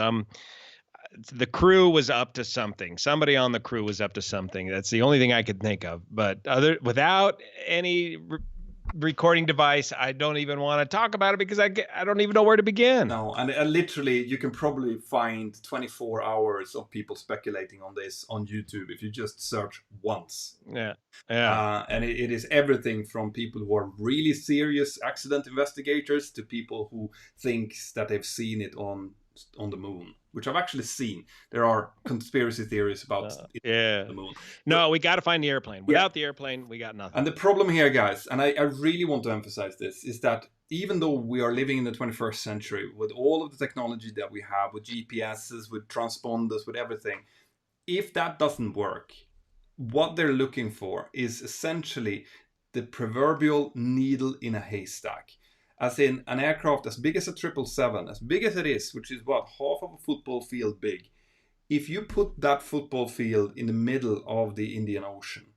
the crew was up to something. Somebody on the crew was up to something. That's the only thing I could think of. But without any recording device, I don't even want to talk about it, because I don't even know where to begin. No, and literally, you can probably find 24 hours of people speculating on this on YouTube if you just search once. Yeah. And it is everything from people who are really serious accident investigators to people who thinks that they've seen it on the moon, which I've actually seen. There are conspiracy theories about the moon. No, we got to find the airplane. Without the airplane, we got nothing. And the problem here, guys, and I really want to emphasize this, is that even though we are living in the 21st century with all of the technology that we have, with GPSs, with transponders, with everything, if that doesn't work, what they're looking for is essentially the proverbial needle in a haystack. As in an aircraft as big as a 777, as big as it is, which is what, half of a football field big. If you put that football field in the middle of the Indian Ocean,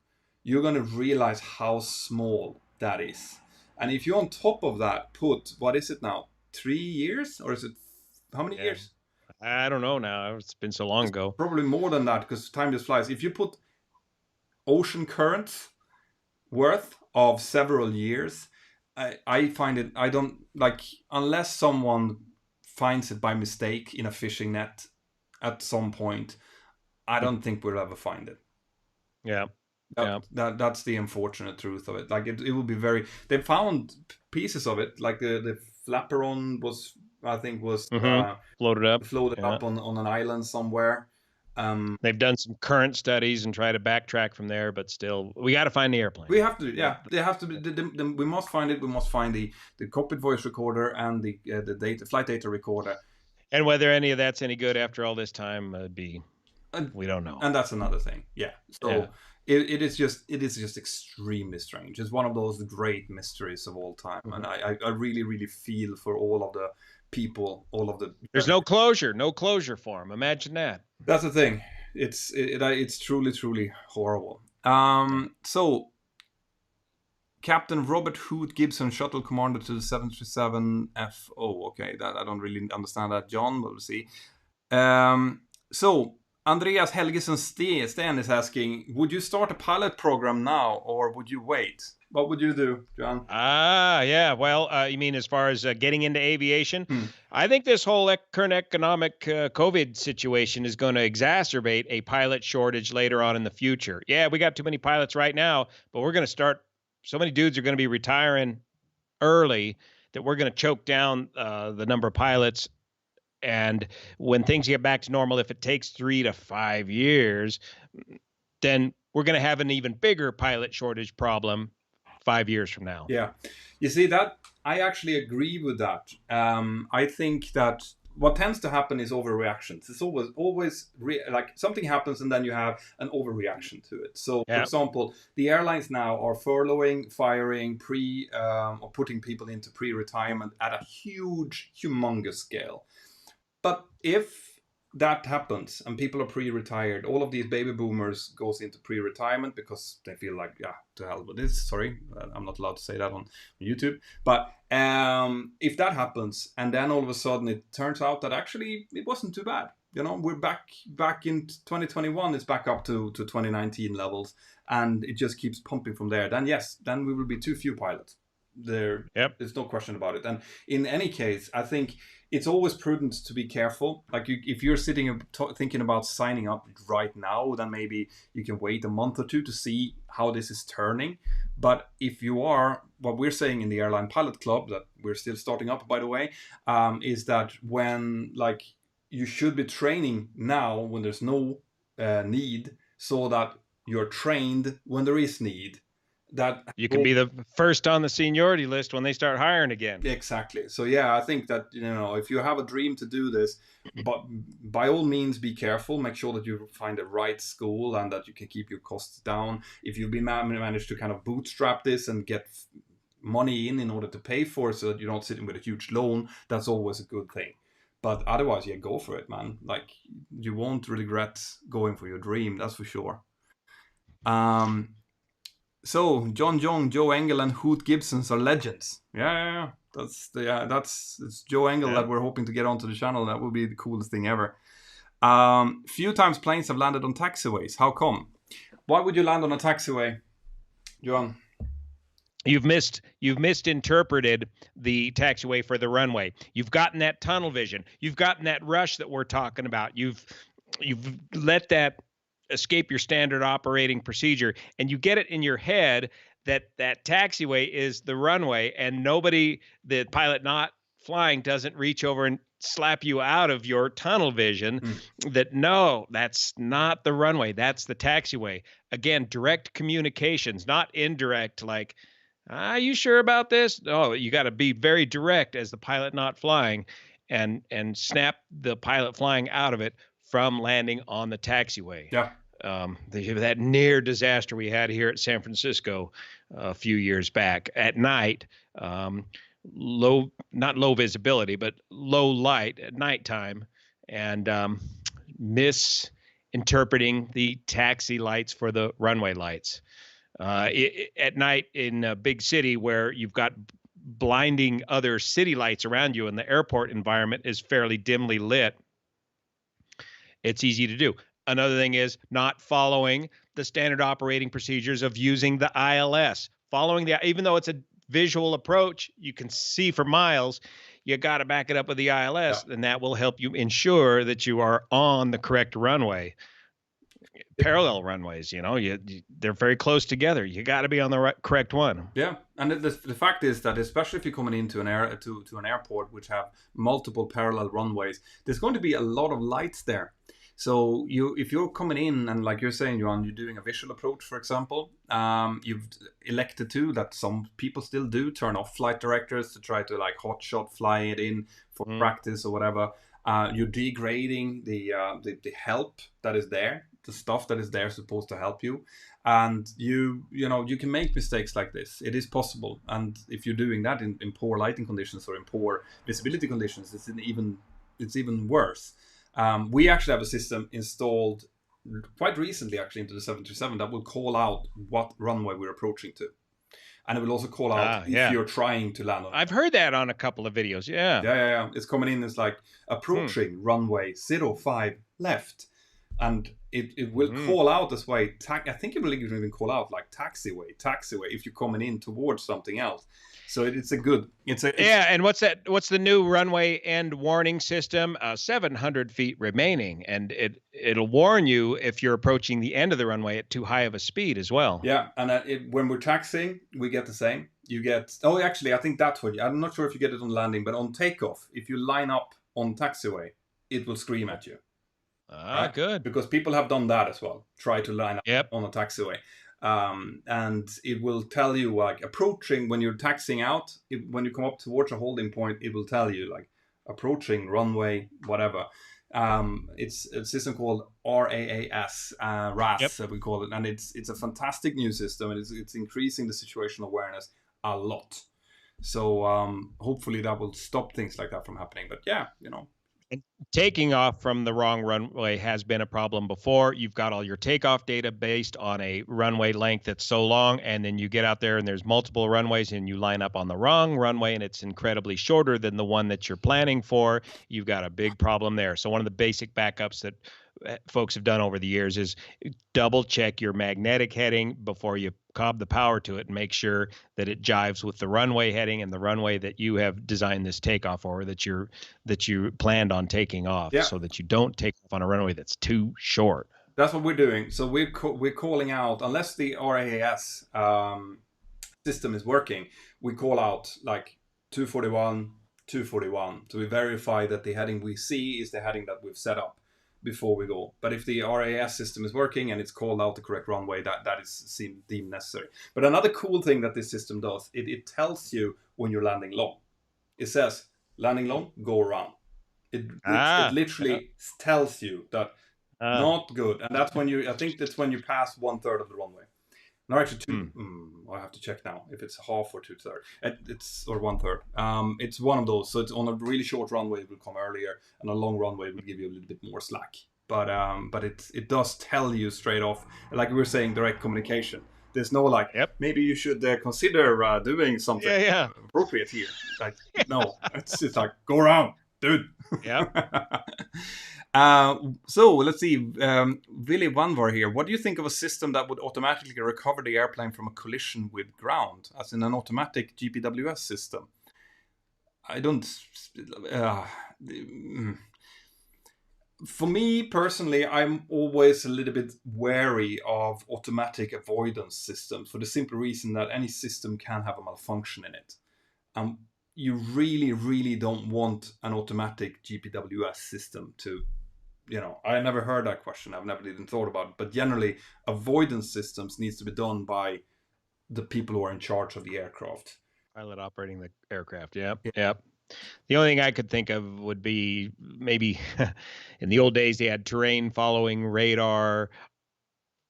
you're going to realize how small that is. And if you on top of that put, what is it now, 3 years? Or is it, how many years? I don't know now. It's been so long ago. Probably more than that, because time just flies. If you put ocean currents worth of several years, I find it, I don't, like, unless someone finds it by mistake in a fishing net at some point, I don't think we'll ever find it. Yeah. That's the unfortunate truth of it. Like, it will be very, they found pieces of it, like the flaperon was, I think, was floated up on an island somewhere. They've done some current studies and try to backtrack from there, but still, we got to find the airplane. We have to, They have to. We must find it. We must find the cockpit voice recorder and the flight data recorder. And whether any of that's any good after all this time, we don't know. And that's another thing. Yeah. So it is just extremely strange. It's one of those great mysteries of all time, and I really feel for all of the people, all of the. There's no closure for them. Imagine that. That's the thing. It's truly horrible. So Captain Robert Hoot Gibson, shuttle commander to the 737FO. Okay, that I don't really understand that, John, but we'll see. So, Andreas Helgesen Sten is asking, would you start a pilot program now, or would you wait? What would you do, John? Yeah. Well, you mean as far as getting into aviation? I think this whole current economic COVID situation is going to exacerbate a pilot shortage later on in the future. Yeah, we got too many pilots right now, but we're going to start. So many dudes are going to be retiring early that we're going to choke down the number of pilots. And when things get back to normal, if it takes 3 to 5 years, then we're going to have an even bigger pilot shortage problem 5 years from now. Yeah, you see that I actually agree with that. I think that what tends to happen is overreactions. It's always like something happens and then you have an overreaction to it. So, for example, the airlines now are furloughing, firing, or putting people into pre-retirement at a humongous scale. But if that happens and people are pre-retired, all of these baby boomers goes into pre-retirement because they feel like, yeah, to hell with this. Sorry, I'm not allowed to say that on YouTube. But if that happens and then all of a sudden it turns out that actually it wasn't too bad. You know, we're back in 2021. It's back up to 2019 levels, and it just keeps pumping from there. Then yes, then we will be too few pilots. There's no question about it. And in any case, I think it's always prudent to be careful. Like if you're sitting thinking about signing up right now, then maybe you can wait a month or two to see how this is turning. But if you are, what we're saying in the Airline Pilot Club, that we're still starting up, by the way, is that when you should be training now when there's no need, so that you're trained when there is need. That you can be the first on the seniority list when they start hiring again. Exactly. So yeah, I think that, you know, if you have a dream to do this, but by all means be careful. Make sure that you find the right school and that you can keep your costs down. If you've been managed to kind of bootstrap this and get money in order to pay for it, so that you're not sitting with a huge loan, that's always a good thing. But otherwise, yeah, go for it, man. Like, you won't regret going for your dream, that's for sure. So John Jong, Joe Engel, and Hoot Gibsons are legends. Yeah. It's Joe Engel that we're hoping to get onto the channel. That would be the coolest thing ever. Few times planes have landed on taxiways. How come? Why would you land on a taxiway, John? You've misinterpreted the taxiway for the runway. You've gotten that tunnel vision. You've gotten that rush that we're talking about. You've let that escape your standard operating procedure, and you get it in your head that taxiway is the runway, and the pilot not flying doesn't reach over and slap you out of your tunnel vision that no, that's not the runway, that's the taxiway. Again, direct communications, not indirect, like, are you sure about this? No, you got to be very direct as the pilot not flying and snap the pilot flying out of it from landing on the taxiway. Yeah. That near disaster we had here at San Francisco a few years back at night, not low visibility, but low light at nighttime, and misinterpreting the taxi lights for the runway lights. At night in a big city where you've got blinding other city lights around you and the airport environment is fairly dimly lit, it's easy to do. Another thing is not following the standard operating procedures of using the ILS. Even though it's a visual approach, you can see for miles, you got to back it up with the ILS, and that will help you ensure that you are on the correct runway. Parallel runways, they're very close together. You got to be on the correct one. Yeah, and the fact is that especially if you're coming into an to an airport which have multiple parallel runways, there's going to be a lot of lights there. So if you're coming in and, like you're saying, Johan, you're doing a visual approach, for example, you've elected to, that some people still do, turn off flight directors to try to hotshot fly it in for practice or whatever. You're degrading the help that is there, the stuff that is there supposed to help you, and you can make mistakes like this. It is possible, and if you're doing that in poor lighting conditions or in poor visibility conditions, it's even worse. We actually have a system installed quite recently, actually, into the 737 that will call out what runway we're approaching to. And it will also call out if you're trying to land on it. I've heard that on a couple of videos. Yeah. It's coming in as like approaching runway 05 left. And it will call out this way. I think it will even call out like taxiway, if you're coming in towards something else. So it's and what's that? What's the new runway end warning system? 700 feet remaining, and it'll warn you if you're approaching the end of the runway at too high of a speed as well. Yeah, and when we're taxiing, we get the same. You get actually, I think that's what I'm not sure if you get it on landing, but on takeoff, if you line up on taxiway, it will scream at you. Right? Good. Because people have done that as well. Try to line up on a taxiway. And it will tell you like approaching when you're taxiing out, when you come up towards a holding point, it will tell you like approaching runway, whatever. It's a system called RAAS, RAS, we call it. And it's a fantastic new system. And it's increasing the situational awareness a lot. So hopefully that will stop things like that from happening. But yeah, And taking off from the wrong runway has been a problem before. You've got all your takeoff data based on a runway length that's so long, and then you get out there and there's multiple runways and you line up on the wrong runway and it's incredibly shorter than the one that you're planning for. You've got a big problem there. So one of the basic backups that folks have done over the years is double check your magnetic heading before you cob the power to it and make sure that it jives with the runway heading and the runway that you have designed this takeoff or that you planned on taking off, so that you don't take off on a runway that's too short. That's what we're doing. So we're calling out, unless the RAAS system is working, we call out like 241 to verify that the heading we see is the heading that we've set up before we go. But if the RAS system is working and it's called out the correct runway, that is deemed necessary. But another cool thing that this system does, it tells you when you're landing long. It says, landing long, go around. It literally tells you that not good. And that's when I think that's when you pass 1/3 of the runway. No, actually, I have to check now if it's half or 2/3. Or 1/3. It's one of those. So it's on a really short runway, it will come earlier, and a long runway will give you a little bit more slack. But it does tell you straight off, like we were saying, direct communication. There's no like, maybe you should consider doing something appropriate here. Like, no, it's just like, go around, dude. Yeah. So let's see, Willy Vanvar here. What do you think of a system that would automatically recover the airplane from a collision with ground, as in an automatic GPWS system? I don't. For me personally, I'm always a little bit wary of automatic avoidance systems for the simple reason that any system can have a malfunction in it. You really, really don't want an automatic GPWS system to. I never heard that question. I've never even thought about it. But generally, avoidance systems needs to be done by the people who are in charge of the aircraft. Pilot operating the aircraft. Yep. The only thing I could think of would be maybe in the old days, they had terrain following radar,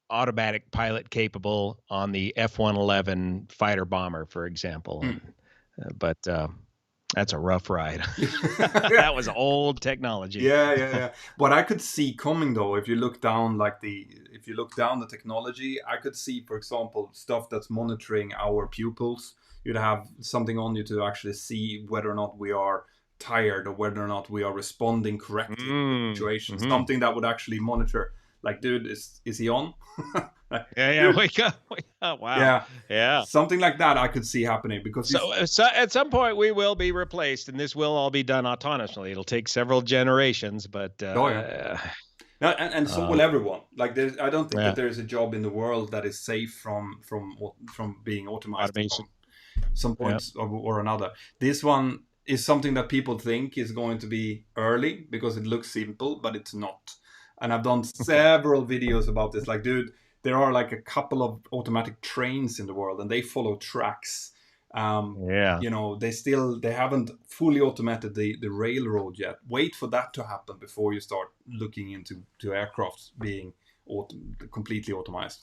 automatic pilot capable on the F-111 fighter bomber, for example. But that's a rough ride. That was old technology. Yeah. What I could see coming though, if you look down the technology, I could see, for example, stuff that's monitoring our pupils. You'd have something on you to actually see whether or not we are tired or whether or not we are responding correctly to situations. Something that would actually monitor, like, dude, is he on? Wake up. Wow. Yeah. Something like that I could see happening because so at some point we will be replaced, and this will all be done autonomously. It'll take several generations, but and so will everyone. Like, I don't think that there's a job in the world that is safe from being automated from some points or another. This one is something that people think is going to be early because it looks simple, but it's not. And I've done several videos about this. Like, dude, there are like a couple of automatic trains in the world, and they follow tracks. They haven't fully automated the railroad yet. Wait for that to happen before you start looking into aircrafts being completely automated.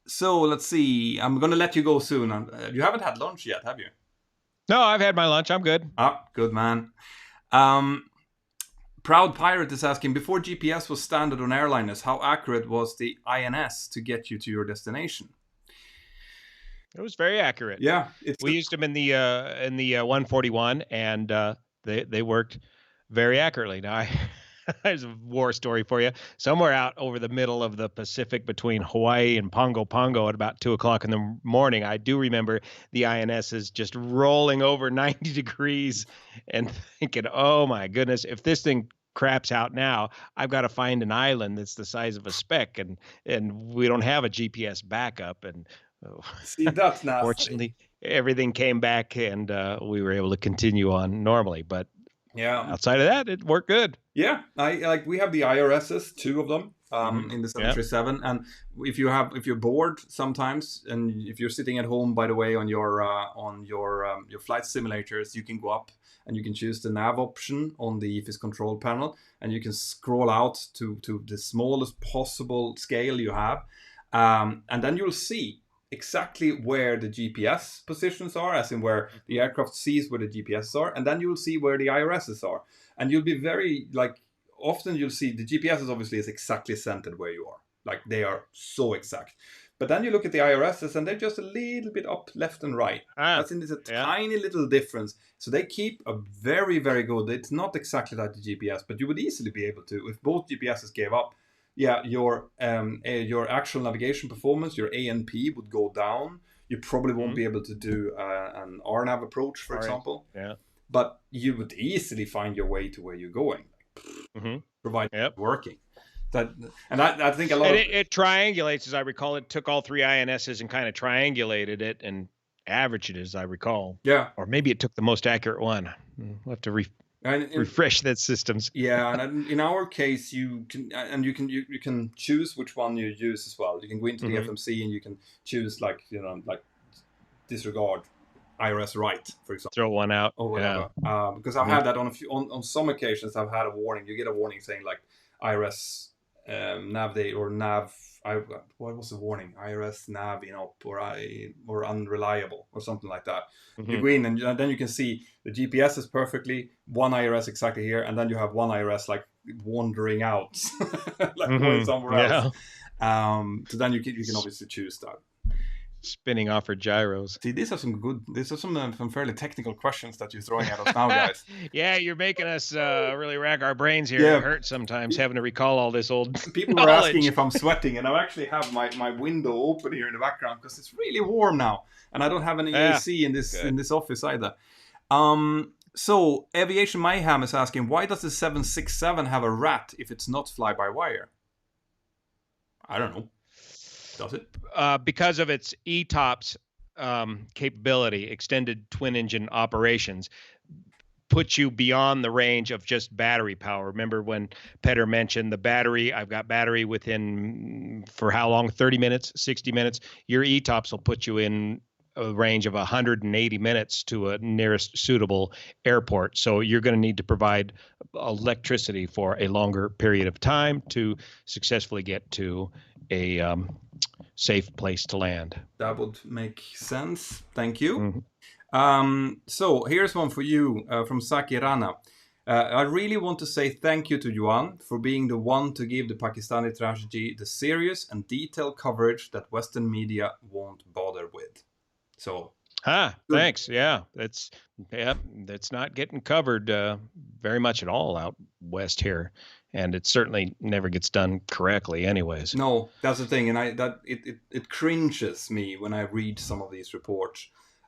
So let's see. I'm going to let you go soon. You haven't had lunch yet, have you? No, I've had my lunch. I'm good. Good, man. Proud Pirate is asking, before GPS was standard on airliners, how accurate was the INS to get you to your destination? It was very accurate. Yeah, We used them in the 141, and they worked very accurately. Now, there's a war story for you. Somewhere out over the middle of the Pacific between Hawaii and Pongo Pongo at about 2 o'clock in the morning, I do remember the INSs just rolling over 90 degrees and thinking, "Oh my goodness, if this thing craps out now, I've got to find an island that's the size of a speck, and we don't have a GPS backup." And see, that's nasty. fortunately, everything came back, and we were able to continue on normally. But Yeah. outside of that, it worked good. Yeah, I like we have the IRSs, two of them, in the Yeah. 737, and if you're bored sometimes, and if you're sitting at home, by the way, on your flight simulators, you can go up and you can choose the nav option on the EFIS control panel, and you can scroll out to the smallest possible scale you have, and then you'll see exactly where the GPS positions are, as in where the aircraft sees where the GPS are, and then you'll see where the IRSs are. And you'll be very, like, often you'll see the GPS is exactly centered where you are. Like, they are so exact. But then you look at the IRSs and they're just a little bit up left and right. That's in this tiny little difference. So they keep a very, very good, it's not exactly like the GPS, but you would easily be able to, if both GPSs gave up, yeah, your actual navigation performance, your ANP would go down. You probably won't be able to do an RNAV approach, for example. Yeah. But you would easily find your way to where you're going, provided it's working. I think a lot it triangulates, as I recall. It took all three INSs and kind of triangulated it and averaged it, as I recall. Yeah. Or maybe it took the most accurate one. We'll have to refresh that systems. Yeah, and in our case, you can choose which one you use as well. You can go into the FMC and you can choose like disregard IRS right, for example. Throw one out. Or whatever. Yeah. Because I've had that on some occasions. I've had a warning. You get a warning saying like IRS nav date or nav. What was the warning? IRS nav or unreliable or something like that. You go in and then you can see the GPS is perfectly one IRS exactly here, and then you have one IRS like wandering out, like going somewhere else. So then you can obviously choose that. Spinning off her gyros. See, these are some fairly technical questions that you're throwing at us now, guys. Yeah, you're making us really rack our brains here. It hurts sometimes having to recall all this old People were asking if I'm sweating, and I actually have my window open here in the background because it's really warm now, and I don't have any AC in this office either. So Aviation Mayhem is asking, why does the 767 have a rat if it's not fly-by-wire? I don't know. Does it? Because of its ETOPS capability, extended twin engine operations, puts you beyond the range of just battery power. Remember when Petter mentioned the battery? I've got battery within, for how long? 30 minutes, 60 minutes. Your ETOPS will put you in a range of 180 minutes to a nearest suitable airport. So you're going to need to provide electricity for a longer period of time to successfully get to a safe place to land. That would make sense. Thank you. So here's one for you from Saki Rana. I really want to say thank you to Juan for being the one to give the Pakistani tragedy the serious and detailed coverage that Western media won't bother with. So thanks. Yeah, that's not getting covered very much at all out west here, and it certainly never gets done correctly anyways. No, that's the thing, and it cringes me when I read some of these reports.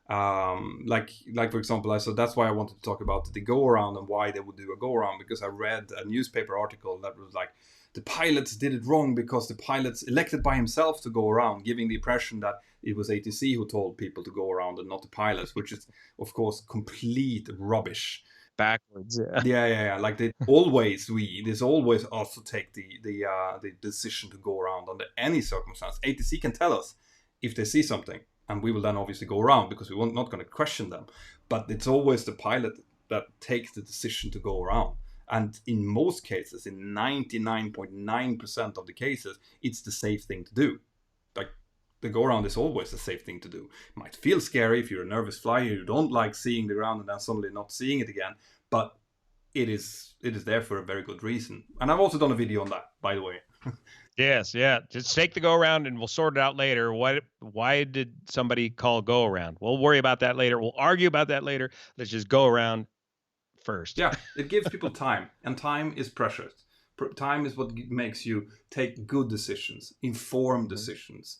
Like for example, so that's why I wanted to talk about the go around and why they would do a go around, because I read a newspaper article that was like, the pilots did it wrong because the pilots elected by himself to go around, giving the impression that it was ATC who told people to go around and not the pilots, which is, of course, complete rubbish. Backwards, yeah. Like there's always us to take the decision to go around under any circumstance. ATC can tell us if they see something, and we will then obviously go around because we're not going to question them. But it's always the pilot that takes the decision to go around. And in most cases, in 99.9% of the cases, it's the safe thing to do. Like, the go-around is always the safe thing to do. It might feel scary if you're a nervous flyer, you don't like seeing the ground and then suddenly not seeing it again, but it is there for a very good reason. And I've also done a video on that, by the way. Yes, yeah. Just take the go around and we'll sort it out later. Why did somebody call go around? We'll worry about that later. We'll argue about that later. Let's just go around first. Yeah, it gives people time, and time is precious. Time is what makes you take good decisions, informed decisions,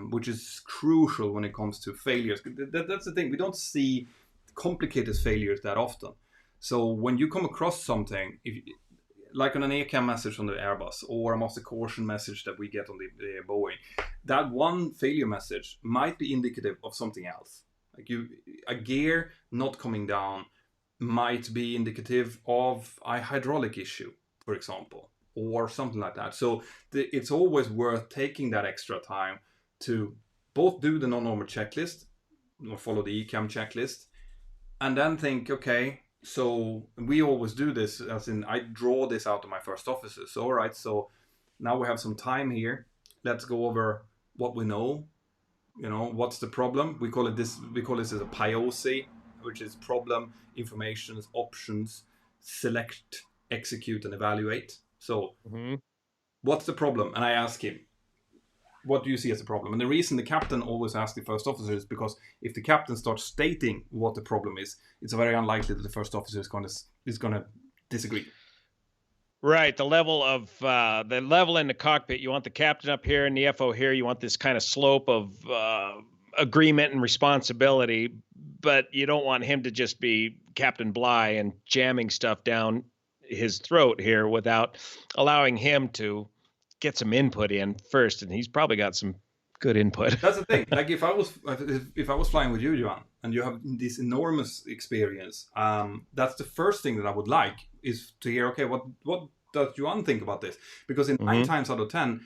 which is crucial when it comes to failures. That's the thing. We don't see complicated failures that often. So when you come across something, like on an ACAM message on the Airbus or a master caution message that we get on the Boeing, that one failure message might be indicative of something else. Like a gear not coming down might be indicative of a hydraulic issue, for example, or something like that. So it's always worth taking that extra time to both do the non-normal checklist or follow the ECAM checklist, and then think, okay, so we always do this, as in I draw this out of my first officers. So, all right, so now we have some time here. Let's go over what we know. What's the problem? We call this as a PIOC, which is problem, information, options, select, execute, and evaluate. So what's the problem? And I ask him, what do you see as a problem? And the reason the captain always asks the first officer is because if the captain starts stating what the problem is, it's very unlikely that the first officer is going to disagree. Right. The level in the cockpit, you want the captain up here and the FO here. You want this kind of slope of agreement and responsibility, but you don't want him to just be Captain Bligh and jamming stuff down his throat here without allowing him to get some input in first. And he's probably got some good input. That's the thing. Like if I was flying with you, Juan, and you have this enormous experience, that's the first thing that I would like is to hear, okay, what does Juan think about this? Because in 9 times out of 10,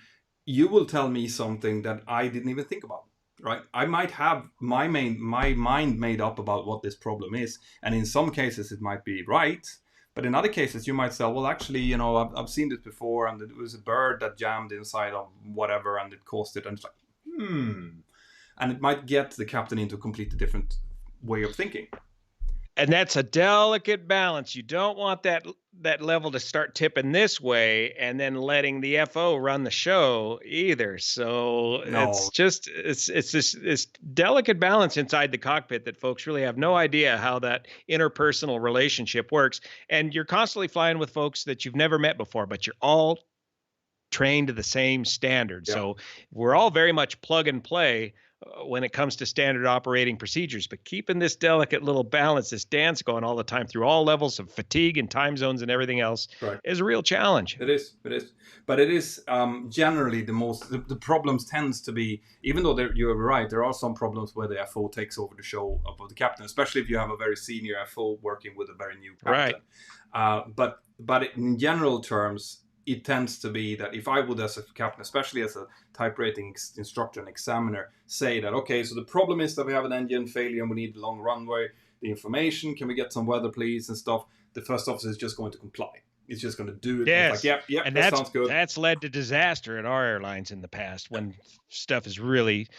you will tell me something that I didn't even think about. Right, I might have my mind made up about what this problem is, and in some cases it might be right, but in other cases you might say, well, actually, I've seen this before, and it was a bird that jammed inside of whatever, and it caused it, and it's like, and it might get the captain into a completely different way of thinking. And that's a delicate balance. You don't want that level to start tipping this way and then letting the FO run the show either. So it's this delicate balance inside the cockpit that folks really have no idea how that interpersonal relationship works. And you're constantly flying with folks that you've never met before, but you're all trained to the same standard. Yeah. So we're all very much plug and play when it comes to standard operating procedures, but keeping this delicate little balance, this dance going all the time through all levels of fatigue and time zones and everything else is a real challenge. It is. But it is generally the problems tends to be, even though you're right, there are some problems where the FO takes over the show above the captain, especially if you have a very senior FO working with a very new captain. Right. But in general terms, it tends to be that if I would, as a captain, especially as a type rating instructor and examiner, say that, okay, so the problem is that we have an engine failure and we need a long runway, the information, can we get some weather please and stuff, the first officer is just going to comply. It's just going to do it. Yes. Like, yep, and that sounds good. That's led to disaster at our airlines in the past when stuff has really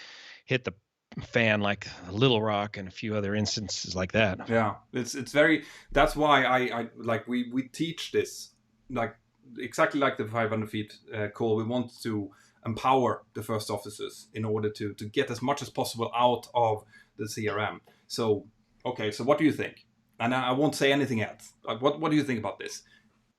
hit the fan, like Little Rock and a few other instances like that. Yeah, it's very, that's why I like we teach this, like exactly like the 500 feet call. We want to empower the first officers in order to get as much as possible out of the CRM. So, okay, so what do you think? And I won't say anything else. Like, what do you think about this?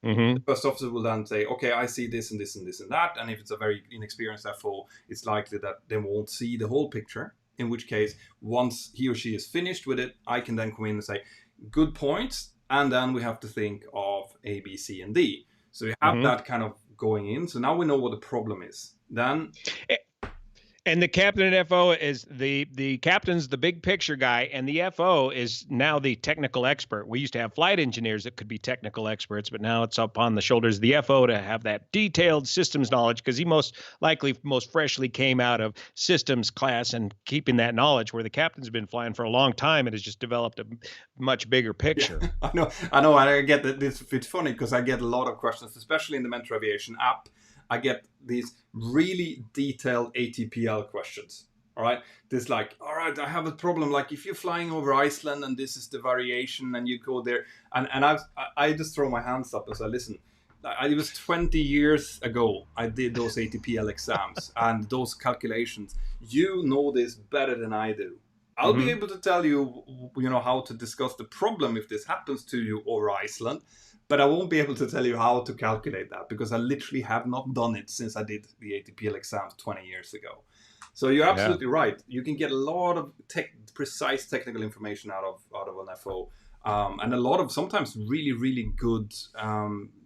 The first officer will then say, okay, I see this and this and this and that. And if it's a very inexperienced FO, it's likely that they won't see the whole picture. In which case, once he or she is finished with it, I can then come in and say, good points. And then we have to think of A, B, C, and D. So we have that kind of going in. So now we know what the problem is. Then... And the captain and FO is the captain's the big picture guy, and the FO is now the technical expert. We used to have flight engineers that could be technical experts, but now it's upon the shoulders of the FO to have that detailed systems knowledge, because he most freshly came out of systems class and keeping that knowledge, where the captain's been flying for a long time and has just developed a much bigger picture. Yeah, I know. I get that. It's funny because I get a lot of questions, especially in the Mentour Aviation app. I get these really detailed ATPL questions. All right. There's like, all right, I have a problem. Like if you're flying over Iceland and this is the variation and you go there and I just throw my hands up and say, listen, it was 20 years ago I did those ATPL exams and those calculations. You know this better than I do. I'll be able to tell you, how to discuss the problem if this happens to you over Iceland, but I won't be able to tell you how to calculate that because I literally have not done it since I did the ATPL exams 20 years ago. So you're absolutely right. You can get a lot of precise technical information out of an FO, and a lot of sometimes really, really good.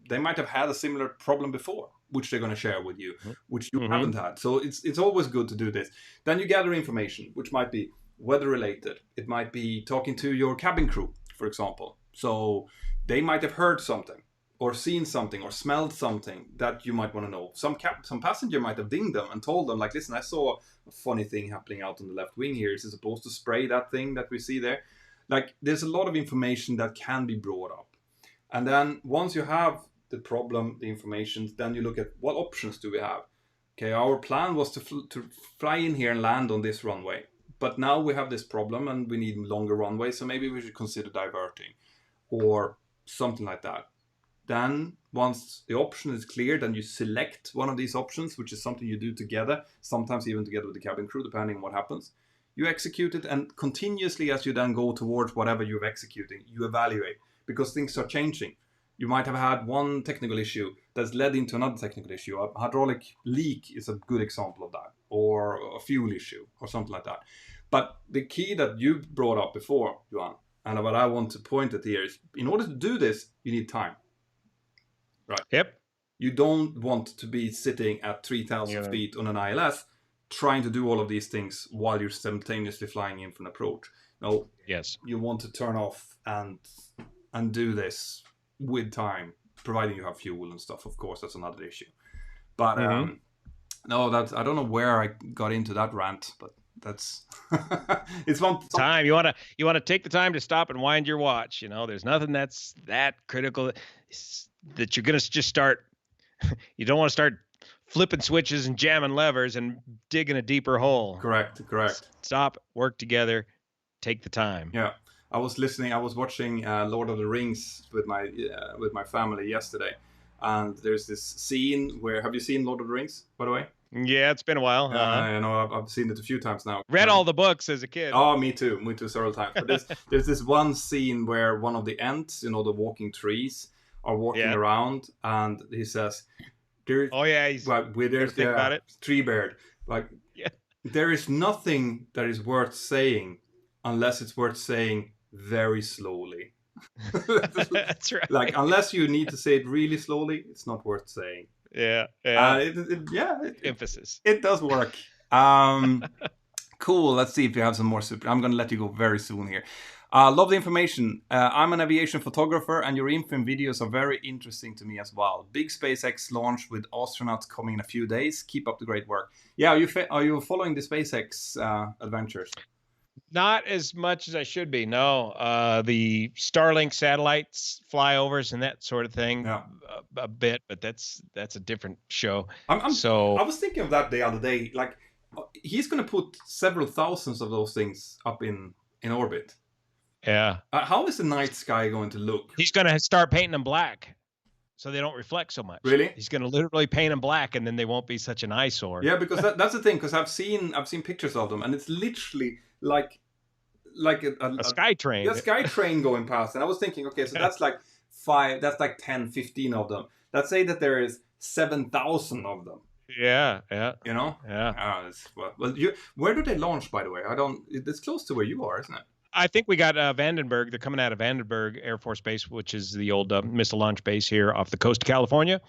They might have had a similar problem before, which they're going to share with you, which you haven't had. So it's always good to do this. Then you gather information, which might be weather related. It might be talking to your cabin crew, for example. So they might have heard something or seen something or smelled something that you might want to know. Some passenger might have dinged them and told them, like, listen, I saw a funny thing happening out on the left wing here. Is it supposed to spray that thing that we see there? Like, there's a lot of information that can be brought up. And then once you have the problem, the information, then you look at what options do we have. Okay, our plan was to fly in here and land on this runway. But now we have this problem and we need longer runway, so maybe we should consider diverting or something like that. Then once the option is clear, then you select one of these options, which is something you do together, sometimes even together with the cabin crew, depending on what happens. You execute it, and continuously as you then go towards whatever you're executing, you evaluate because things are changing. You might have had one technical issue that's led into another technical issue. A hydraulic leak is a good example of that, or a fuel issue, or something like that. But the key that you brought up before, Johan, and what I want to point at here is, in order to do this, you need time. Right. Yep. You don't want to be sitting at 3,000 feet on an ILS trying to do all of these things while you're simultaneously flying in for an approach. No. Yes. You want to turn off and do this with time, providing you have fuel and stuff. Of course, that's another issue. But no, I don't know where I got into that rant, but that's it's one time. You want to take the time to stop and wind your watch. There's nothing that's that critical that you're going to just start. You don't want to start flipping switches and jamming levers and digging a deeper hole. Correct. Stop, work together, take the time. Yeah. I was watching Lord of the Rings with my family yesterday. And there's this scene where, have you seen Lord of the Rings, by the way? Yeah, it's been a while. I've seen it a few times now. Read all the books as a kid. Oh, me too, several times. But there's this one scene where one of the Ents, the walking trees, are walking around, and he says, "There's about it. Tree bird. There is nothing that is worth saying unless it's worth saying very slowly." That's right. Unless you need to say it really slowly, it's not worth saying. Yeah. Emphasis. It does work. Cool. Let's see if you have some more super. I'm going to let you go very soon here. Love the information. I'm an aviation photographer, and your info and videos are very interesting to me as well. Big SpaceX launch with astronauts coming in a few days. Keep up the great work. Yeah, are you following the SpaceX adventures? Not as much as I should be. No, the Starlink satellites, flyovers, and that sort of thing, a bit, but that's a different show. I was thinking of that the other day. He's going to put several thousands of those things up in orbit. Yeah. How is the night sky going to look? He's going to start painting them black, so they don't reflect so much. Really? He's going to literally paint them black, and then they won't be such an eyesore. Yeah, because that's the thing. Because I've seen pictures of them, and it's literally like a sky train. A sky train going past. And I was thinking, okay, so that's like 10, 15 of them. Let's say that there is 7,000 of them. Yeah. Yeah. Where do they launch, by the way? It's close to where you are, isn't it? I think we got Vandenberg. They're coming out of Vandenberg Air Force Base, which is the old missile launch base here off the coast of California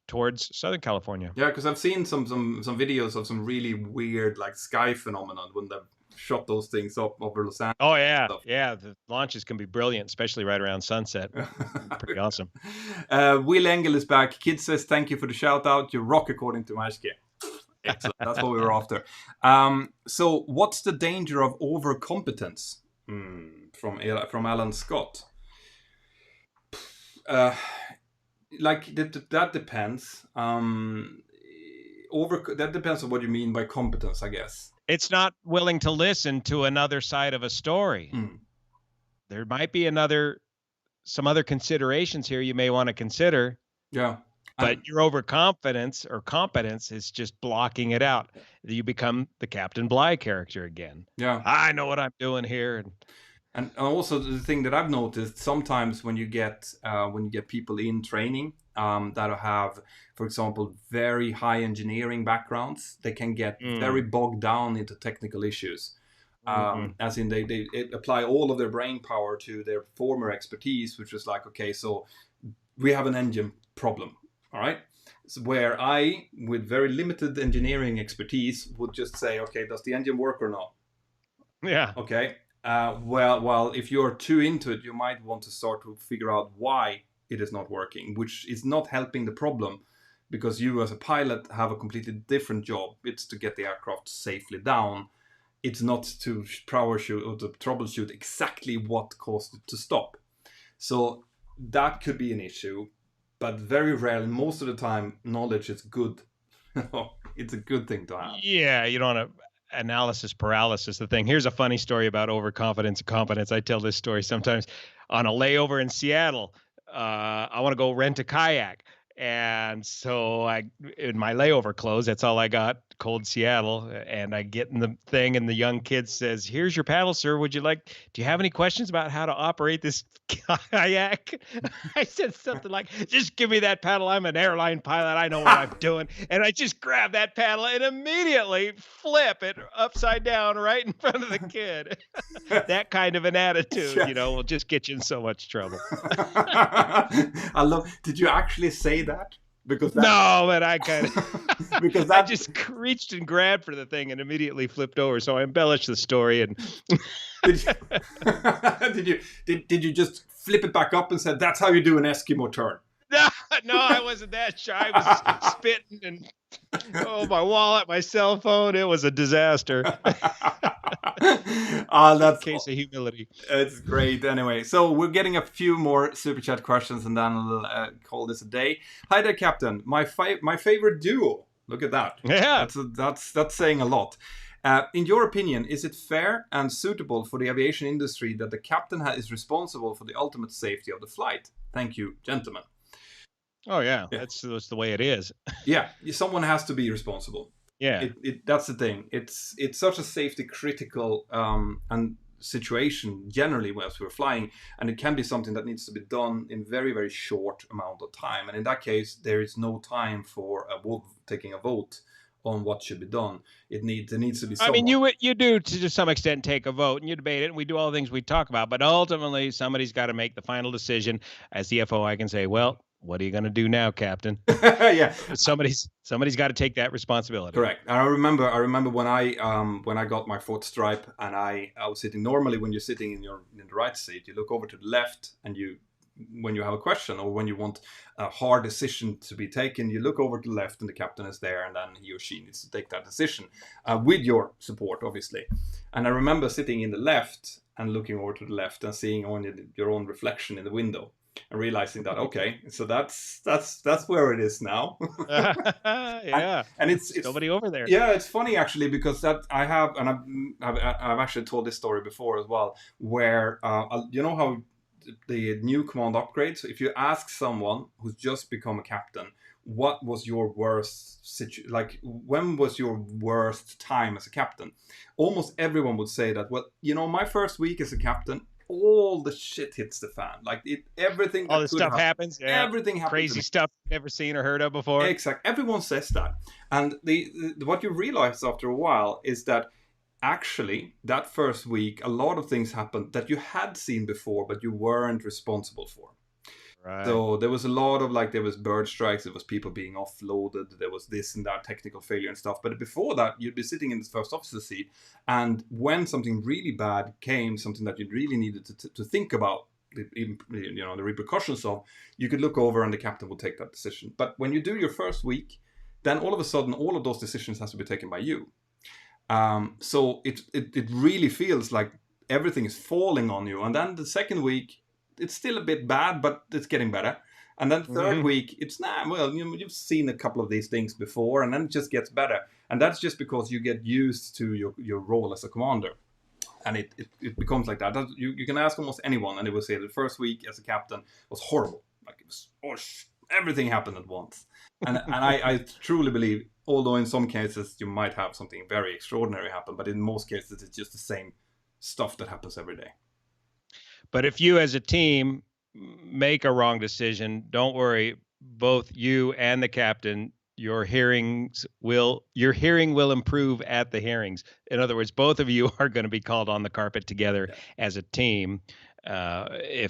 towards Southern California. Yeah, because I've seen some videos of some really weird sky phenomenon when they've shot those things up over Los Angeles. Oh, yeah. Yeah, the launches can be brilliant, especially right around sunset. Pretty awesome. Will Engel is back. Kid says, thank you for the shout out. You rock according to Maersk. Excellent. That's what we were after. So what's the danger of overcompetence? From Alan Scott. That depends. That depends on what you mean by competence, I guess. It's not willing to listen to another side of a story. There might be some other considerations here you may want to consider. Yeah. But your overconfidence or competence is just blocking it out. You become the Captain Bligh character again. Yeah. I know what I'm doing here. And also the thing that I've noticed sometimes when you get people in training that have, for example, very high engineering backgrounds, they can get very bogged down into technical issues. As in they apply all of their brain power to their former expertise, which was like, okay, so we have an engine problem, all right? So where I, with very limited engineering expertise, would just say, okay, does the engine work or not? Yeah. Okay. Well, if you're too into it, you might want to start to figure out why it is not working, which is not helping the problem, because you as a pilot have a completely different job. It's to get the aircraft safely down. It's not to troubleshoot or to troubleshoot exactly what caused it to stop. So that could be an issue, but very rarely, most of the time, knowledge is good. It's a good thing to have. Yeah, you don't want to analysis paralysis the thing. Here's a funny story about overconfidence and competence. I tell this story sometimes on a layover in Seattle. I want to go rent a kayak. And so in my layover clothes, that's all I got, cold Seattle. And I get in the thing and the young kid says, "Here's your paddle, sir. Do you have any questions about how to operate this kayak?" I said something like, "Just give me that paddle. I'm an airline pilot. I know what I'm doing." And I just grab that paddle and immediately flip it upside down right in front of the kid. That kind of an attitude, will just get you in so much trouble. I love. Did you actually say that? No, but I kind of because I just reached and grabbed for the thing and immediately flipped over. So I embellished the story. And did you just flip it back up and said, "That's how you do an Eskimo turn"? No, I wasn't that shy. I was spitting and my wallet, my cell phone. It was a disaster. That's a case of humility. It's great. Anyway, so we're getting a few more super chat questions, and then we'll call this a day. Hi there, Captain. My favorite duo. Look at that. Yeah, that's saying a lot. In your opinion, is it fair and suitable for the aviation industry that the captain is responsible for the ultimate safety of the flight? Thank you, gentlemen. Oh yeah, that's the way it is. Yeah, someone has to be responsible. Yeah, that's the thing. It's such a safety critical and situation generally as we're flying, and it can be something that needs to be done in very, very short amount of time. And in that case, there is no time for taking a vote on what should be done. There needs to be someone. I mean, you do to some extent take a vote and you debate it, and we do all the things we talk about, but ultimately somebody's got to make the final decision. As CFO, I can say, well, what are you going to do now, Captain? Yeah, somebody's got to take that responsibility. Correct. And I remember when I got my fourth stripe, and I was sitting. Normally, when you're sitting in the right seat, you look over to the left, and when you have a question or when you want a hard decision to be taken, you look over to the left, and the captain is there, and then he or she needs to take that decision with your support, obviously. And I remember sitting in the left and looking over to the left and seeing only your own reflection in the window. And realizing that, okay, so that's where it is now. Yeah, and it's nobody over there. Yeah, it's funny actually, because that I have, and I've actually told this story before as well, where you know how the new command upgrade. So if you ask someone who's just become a captain, what was your worst like when was your worst time as a captain? Almost everyone would say that, well, my first week as a captain, all the shit hits the fan. Like everything. All this stuff happens. Yeah. Everything happens. Crazy stuff you've never seen or heard of before. Exactly. Everyone says that. And what you realize after a while is that actually that first week, a lot of things happened that you had seen before, but you weren't responsible for. Right. So there was a lot of there was bird strikes, there was people being offloaded, there was this and that technical failure and stuff. But before that, you'd be sitting in the first officer seat, and when something really bad came, something that you really needed to think about, the repercussions of, you could look over and the captain would take that decision. But when you do your first week, then all of a sudden, all of those decisions has to be taken by you. So it really feels like everything is falling on you. And then the second week, it's still a bit bad, but it's getting better. And then third week, it's you've seen a couple of these things before, and then it just gets better. And that's just because you get used to your role as a commander. And it becomes like that. You can ask almost anyone, and they will say the first week as a captain was horrible. Like it was everything happened at once. And I truly believe, although in some cases you might have something very extraordinary happen, but in most cases it's just the same stuff that happens every day. But if you as a team make a wrong decision, don't worry. Both you and the captain, your hearing will improve at the hearings. In other words, both of you are going to be called on the carpet together as a team if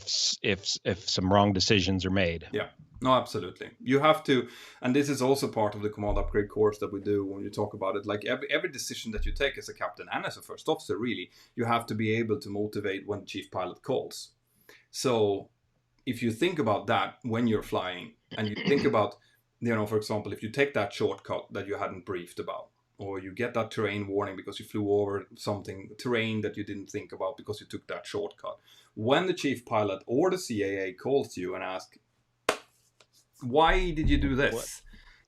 some wrong decisions are made. Yeah. No, absolutely. You have to, and this is also part of the command upgrade course that we do when you talk about it. Like every decision that you take as a captain and as a first officer, really, you have to be able to motivate when the chief pilot calls. So if you think about that when you're flying, and you think about, for example, if you take that shortcut that you hadn't briefed about, or you get that terrain warning because you flew over terrain that you didn't think about because you took that shortcut. When the chief pilot or the CAA calls you and asks, why did you do this?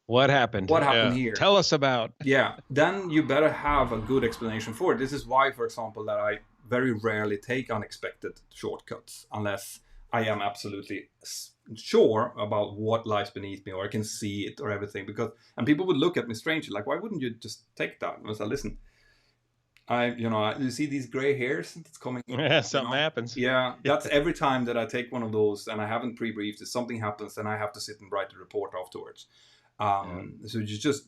What happened? What happened here? Tell us about. Yeah, then you better have a good explanation for it. This is why, for example, that I very rarely take unexpected shortcuts unless I am absolutely sure about what lies beneath me, or I can see it or everything. And people would look at me strangely, like, why wouldn't you just take that? And I was like, listen, you see these gray hairs that's coming in? Yeah, something happens. Yeah, that's every time that I take one of those and I haven't pre-briefed, if something happens, then I have to sit and write a report afterwards. So you just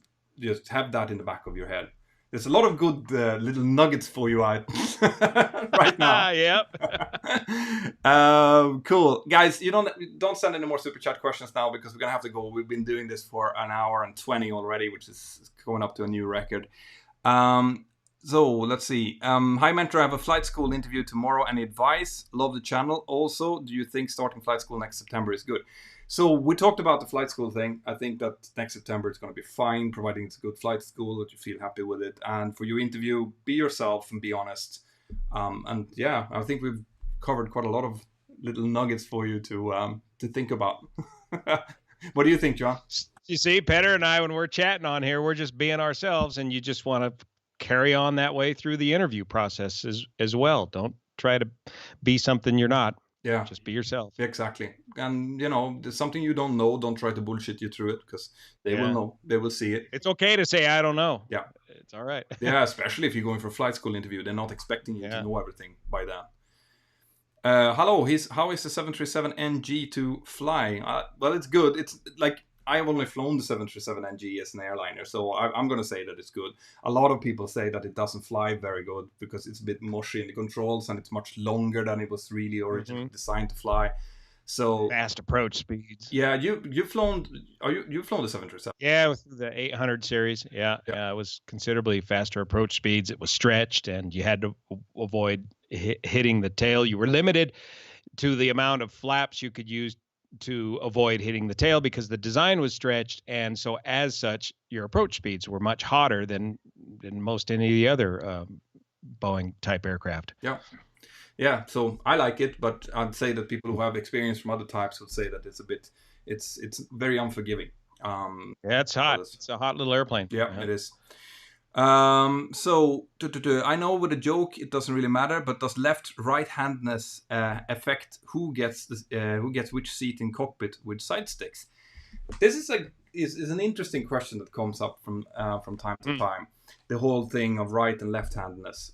have that in the back of your head. There's a lot of good little nuggets for you out right now. Yep. Cool, guys. You don't send any more super chat questions now because we're gonna have to go. We've been doing this for an hour and 20 already, which is going up to a new record. So let's see. Hi, Mentor. I have a flight school interview tomorrow. Any advice? Love the channel. Also, do you think starting flight school next September is good? So we talked about the flight school thing. I think that next September it's going to be fine, providing it's a good flight school, that you feel happy with it. And for your interview, be yourself and be honest. And yeah, I think we've covered quite a lot of little nuggets for you to think about. What do you think, John? You see, Petter and I, when we're chatting on here, we're just being ourselves, and you just want to carry on that way through the interview process as well. Don't try to be something you're not. Yeah. Just be yourself. Exactly. And, there's something you don't know. Don't try to bullshit you through it because they will know. They will see it. It's okay to say, I don't know. Yeah. It's all right. Yeah, especially if you're going for a flight school interview. They're not expecting you to know everything by then. Hello. How is the 737 NG to fly? Well, it's good. It's like, I've only flown the 737 NG as an airliner, so I'm going to say that it's good. A lot of people say that it doesn't fly very good because it's a bit mushy in the controls and it's much longer than it was really originally designed to fly. So fast approach speeds. Yeah, you've flown the 737? Yeah, with the 800 series. Yeah, it was considerably faster approach speeds. It was stretched, and you had to avoid hitting the tail. You were limited to the amount of flaps you could use to avoid hitting the tail because the design was stretched, and so as such your approach speeds were much hotter than most any of the other Boeing type aircraft. Yeah, so I like it, but I'd say that people who have experience from other types would say that it's very unforgiving. It's hot. It's a hot little airplane. Yeah, it is. So I know with a joke it doesn't really matter, but does right-handedness affect who gets which seat in cockpit with side sticks? This is an interesting question that comes up from time to time. The whole thing of right and left-handedness.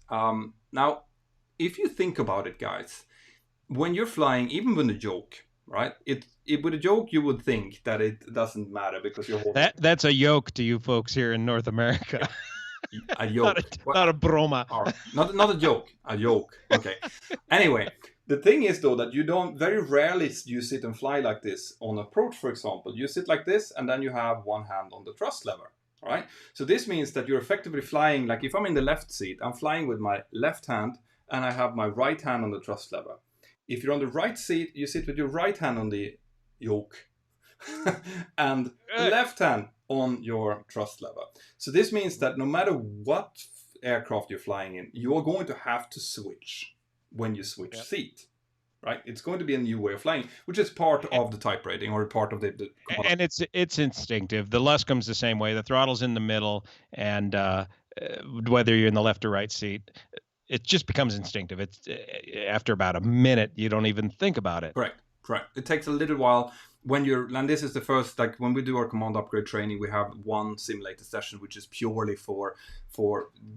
Now, if you think about it, guys, when you're flying, even with a joke, right? With a joke, you would think that it doesn't matter because you're holding. That's a yoke to you folks here in North America. Yeah. A yoke, not a broma. Not a joke. A yoke. Okay. Anyway, the thing is though that you don't very rarely you sit and fly like this on approach. For example, you sit like this and then you have one hand on the thrust lever. Right. So this means that you're effectively flying like if I'm in the left seat, I'm flying with my left hand and I have my right hand on the thrust lever. If you're on the right seat, you sit with your right hand on the yoke and left hand on your thrust lever. So this means that no matter what aircraft you're flying in, you're going to have to switch when you switch seat, right? It's going to be a new way of flying, which is part of the type rating or part of the and it's instinctive. The Luscombe's the same way. The throttle's in the middle, and whether you're in the left or right seat, it just becomes instinctive. It's after about a minute, you don't even think about it. Correct. Correct. It takes a little while when and this is the first, like when we do our command upgrade training, we have one simulator session, which is purely for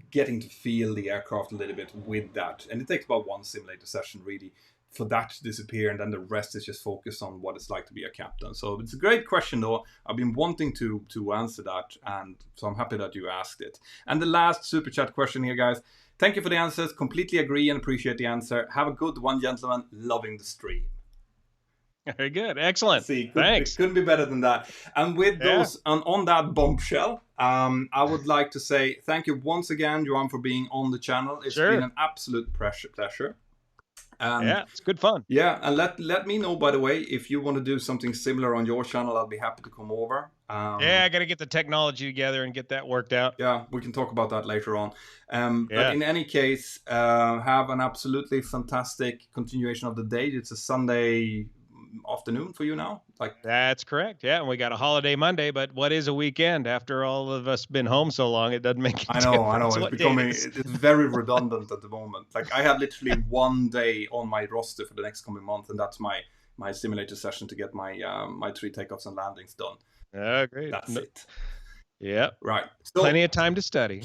getting to feel the aircraft a little bit with that. And it takes about one simulator session really for that to disappear. And then the rest is just focused on what it's like to be a captain. So it's a great question though. I've been wanting to answer that. And so I'm happy that you asked it. And the last super chat question here, guys. Thank you for the answers. Completely agree and appreciate the answer. Have a good one, gentlemen. Loving the stream. Very good. Excellent. Thanks. It couldn't be better than that. And with those, on that bombshell, I would like to say thank you once again, Juan, for being on the channel. It's been an absolute pleasure. Yeah, it's good fun. Yeah, and let me know, by the way, if you want to do something similar on your channel. I'll be happy to come over. Yeah, I got to get the technology together and get that worked out. Yeah, we can talk about that later on. But in any case, have an absolutely fantastic continuation of the day. It's a Sunday afternoon for you now. That's correct. Yeah, and we got a holiday Monday, but what is a weekend after all of us been home so long? It doesn't make any difference. I know. It's becoming it's very redundant at the moment. Like I have literally one day on my roster for the next coming month, and that's my simulator session to get my 3 takeoffs and landings done. Great. That's it. Yeah. Right. So, plenty of time to study.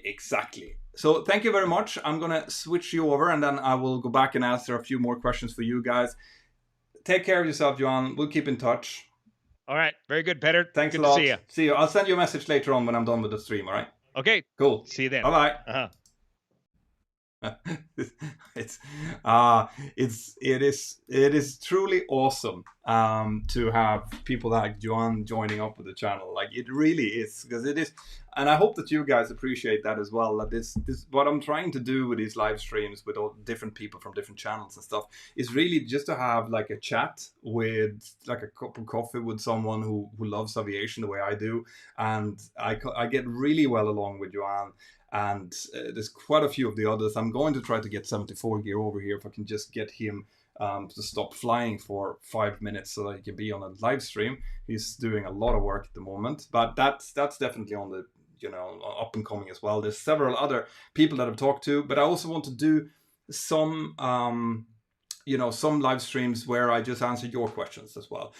Exactly. So thank you very much. I'm gonna switch you over, and then I will go back and answer a few more questions for you guys. Take care of yourself, Johan. We'll keep in touch. All right. Very good, Peter. Thanks good a lot. To see you. See you. I'll send you a message later on when I'm done with the stream, all right? Okay. Cool. See you then. Bye-bye. It is truly awesome to have people like Juan joining up with the channel. Like it really is, because it is, and I hope that you guys appreciate that as well. That this what I'm trying to do with these live streams with all different people from different channels and stuff is really just to have like a chat with like a cup of coffee with someone who loves aviation the way I do, and I get really well along with Juan. And there's quite a few of the others. I'm going to try to get 74 Gear over here if I can just get him to stop flying for 5 minutes so that he can be on a live stream. He's doing a lot of work at the moment, but that's definitely on the up and coming as well. There's several other people that I've talked to, but I also want to do some some live streams where I just answer your questions as well.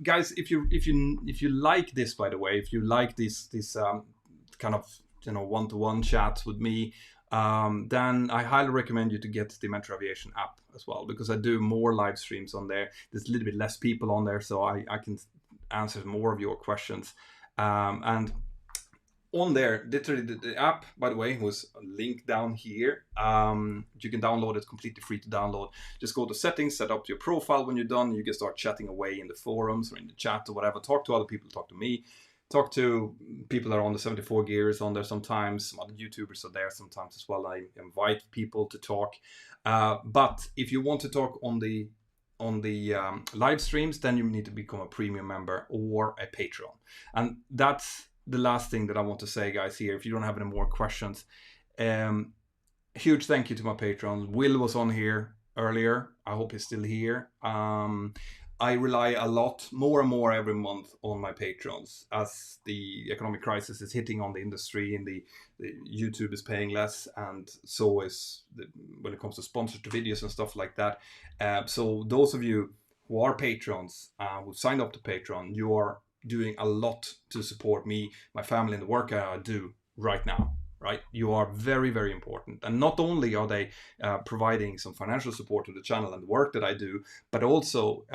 Guys, if you like this, by the way, if you like this kind of one-to-one chats with me, then I highly recommend you to get the Mentour Aviation app as well, because I do more live streams on there. There's a little bit less people on there, so I can answer more of your questions. And on there, literally the app, by the way, was a link down here. You can download it, completely free to download. Just go to settings, set up your profile. When you're done, you can start chatting away in the forums or in the chat or whatever. Talk to other people, talk to me. Talk to people that are on the 74 Gears on there sometimes. Some other YouTubers are there sometimes as well. I invite people to talk. But if you want to talk on the live streams, then you need to become a premium member or a Patreon. And that's the last thing that I want to say, guys, here. If you don't have any more questions, huge thank you to my Patreon. Will was on here earlier. I hope he's still here. I rely a lot more and more every month on my patrons as the economic crisis is hitting on the industry, and the YouTube is paying less, and so is when it comes to sponsored videos and stuff like that. So those of you who are patrons, who've signed up to Patreon, you are doing a lot to support me, my family, and the work I do right now. Right, you are very, very important. And not only are they providing some financial support to the channel and the work that I do, but also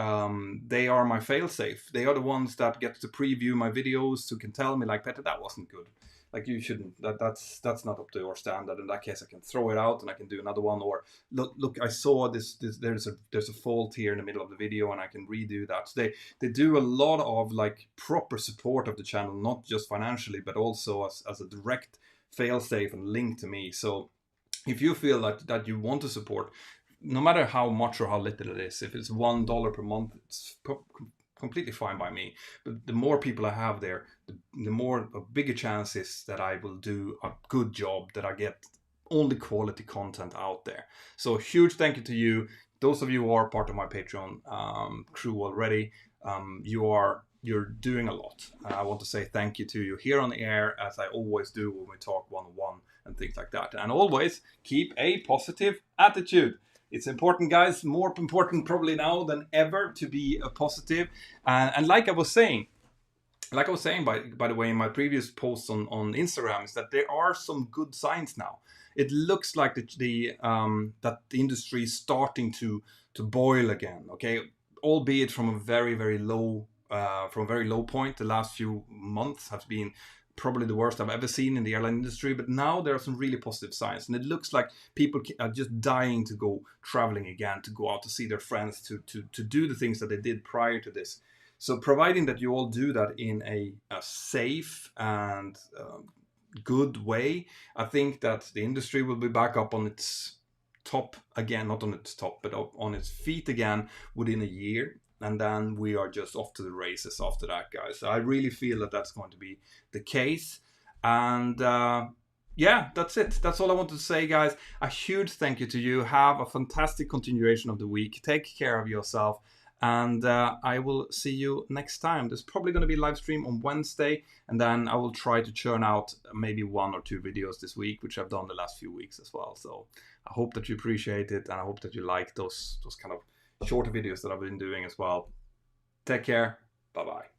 they are my failsafe. They are the ones that get to preview my videos, who can tell me like, Peter, that wasn't good. Like you shouldn't. That's not up to your standard. In that case, I can throw it out and I can do another one. Or look, I saw this. There's a fault here in the middle of the video, and I can redo that. So they do a lot of like proper support of the channel, not just financially, but also as a direct fail-safe and link to me. So if you feel that you want to support, no matter how much or how little it is, if it's $1 per month, it's completely fine by me. But the more people I have there, the more a bigger chance is that I will do a good job, that I get only quality content out there. So huge thank you to you. Those of you who are part of my Patreon crew already, you're doing a lot. I want to say thank you to you here on the air, as I always do when we talk one-on-one and things like that. And always keep a positive attitude. It's important, guys, more important probably now than ever to be positive. And like I was saying, by the way, in my previous posts on Instagram, is that there are some good signs now. It looks like that the industry is starting to boil again. Okay, albeit from a very low point. The last few months have been probably the worst I've ever seen in the airline industry, but now there are some really positive signs, and it looks like people are just dying to go traveling again, to go out to see their friends, to do the things that they did prior to this. So providing that you all do that in a safe and good way, I think that the industry will be back up on its top again, not on its top, but up on its feet again within a year. And then we are just off to the races after that, guys. So I really feel that that's going to be the case. And yeah, that's it. That's all I wanted to say, guys. A huge thank you to you. Have a fantastic continuation of the week. Take care of yourself. And I will see you next time. There's probably going to be a live stream on Wednesday. And then I will try to churn out maybe 1 or 2 videos this week, which I've done the last few weeks as well. So I hope that you appreciate it. And I hope that you like those kind of shorter videos that I've been doing as well. Take care. Bye-bye.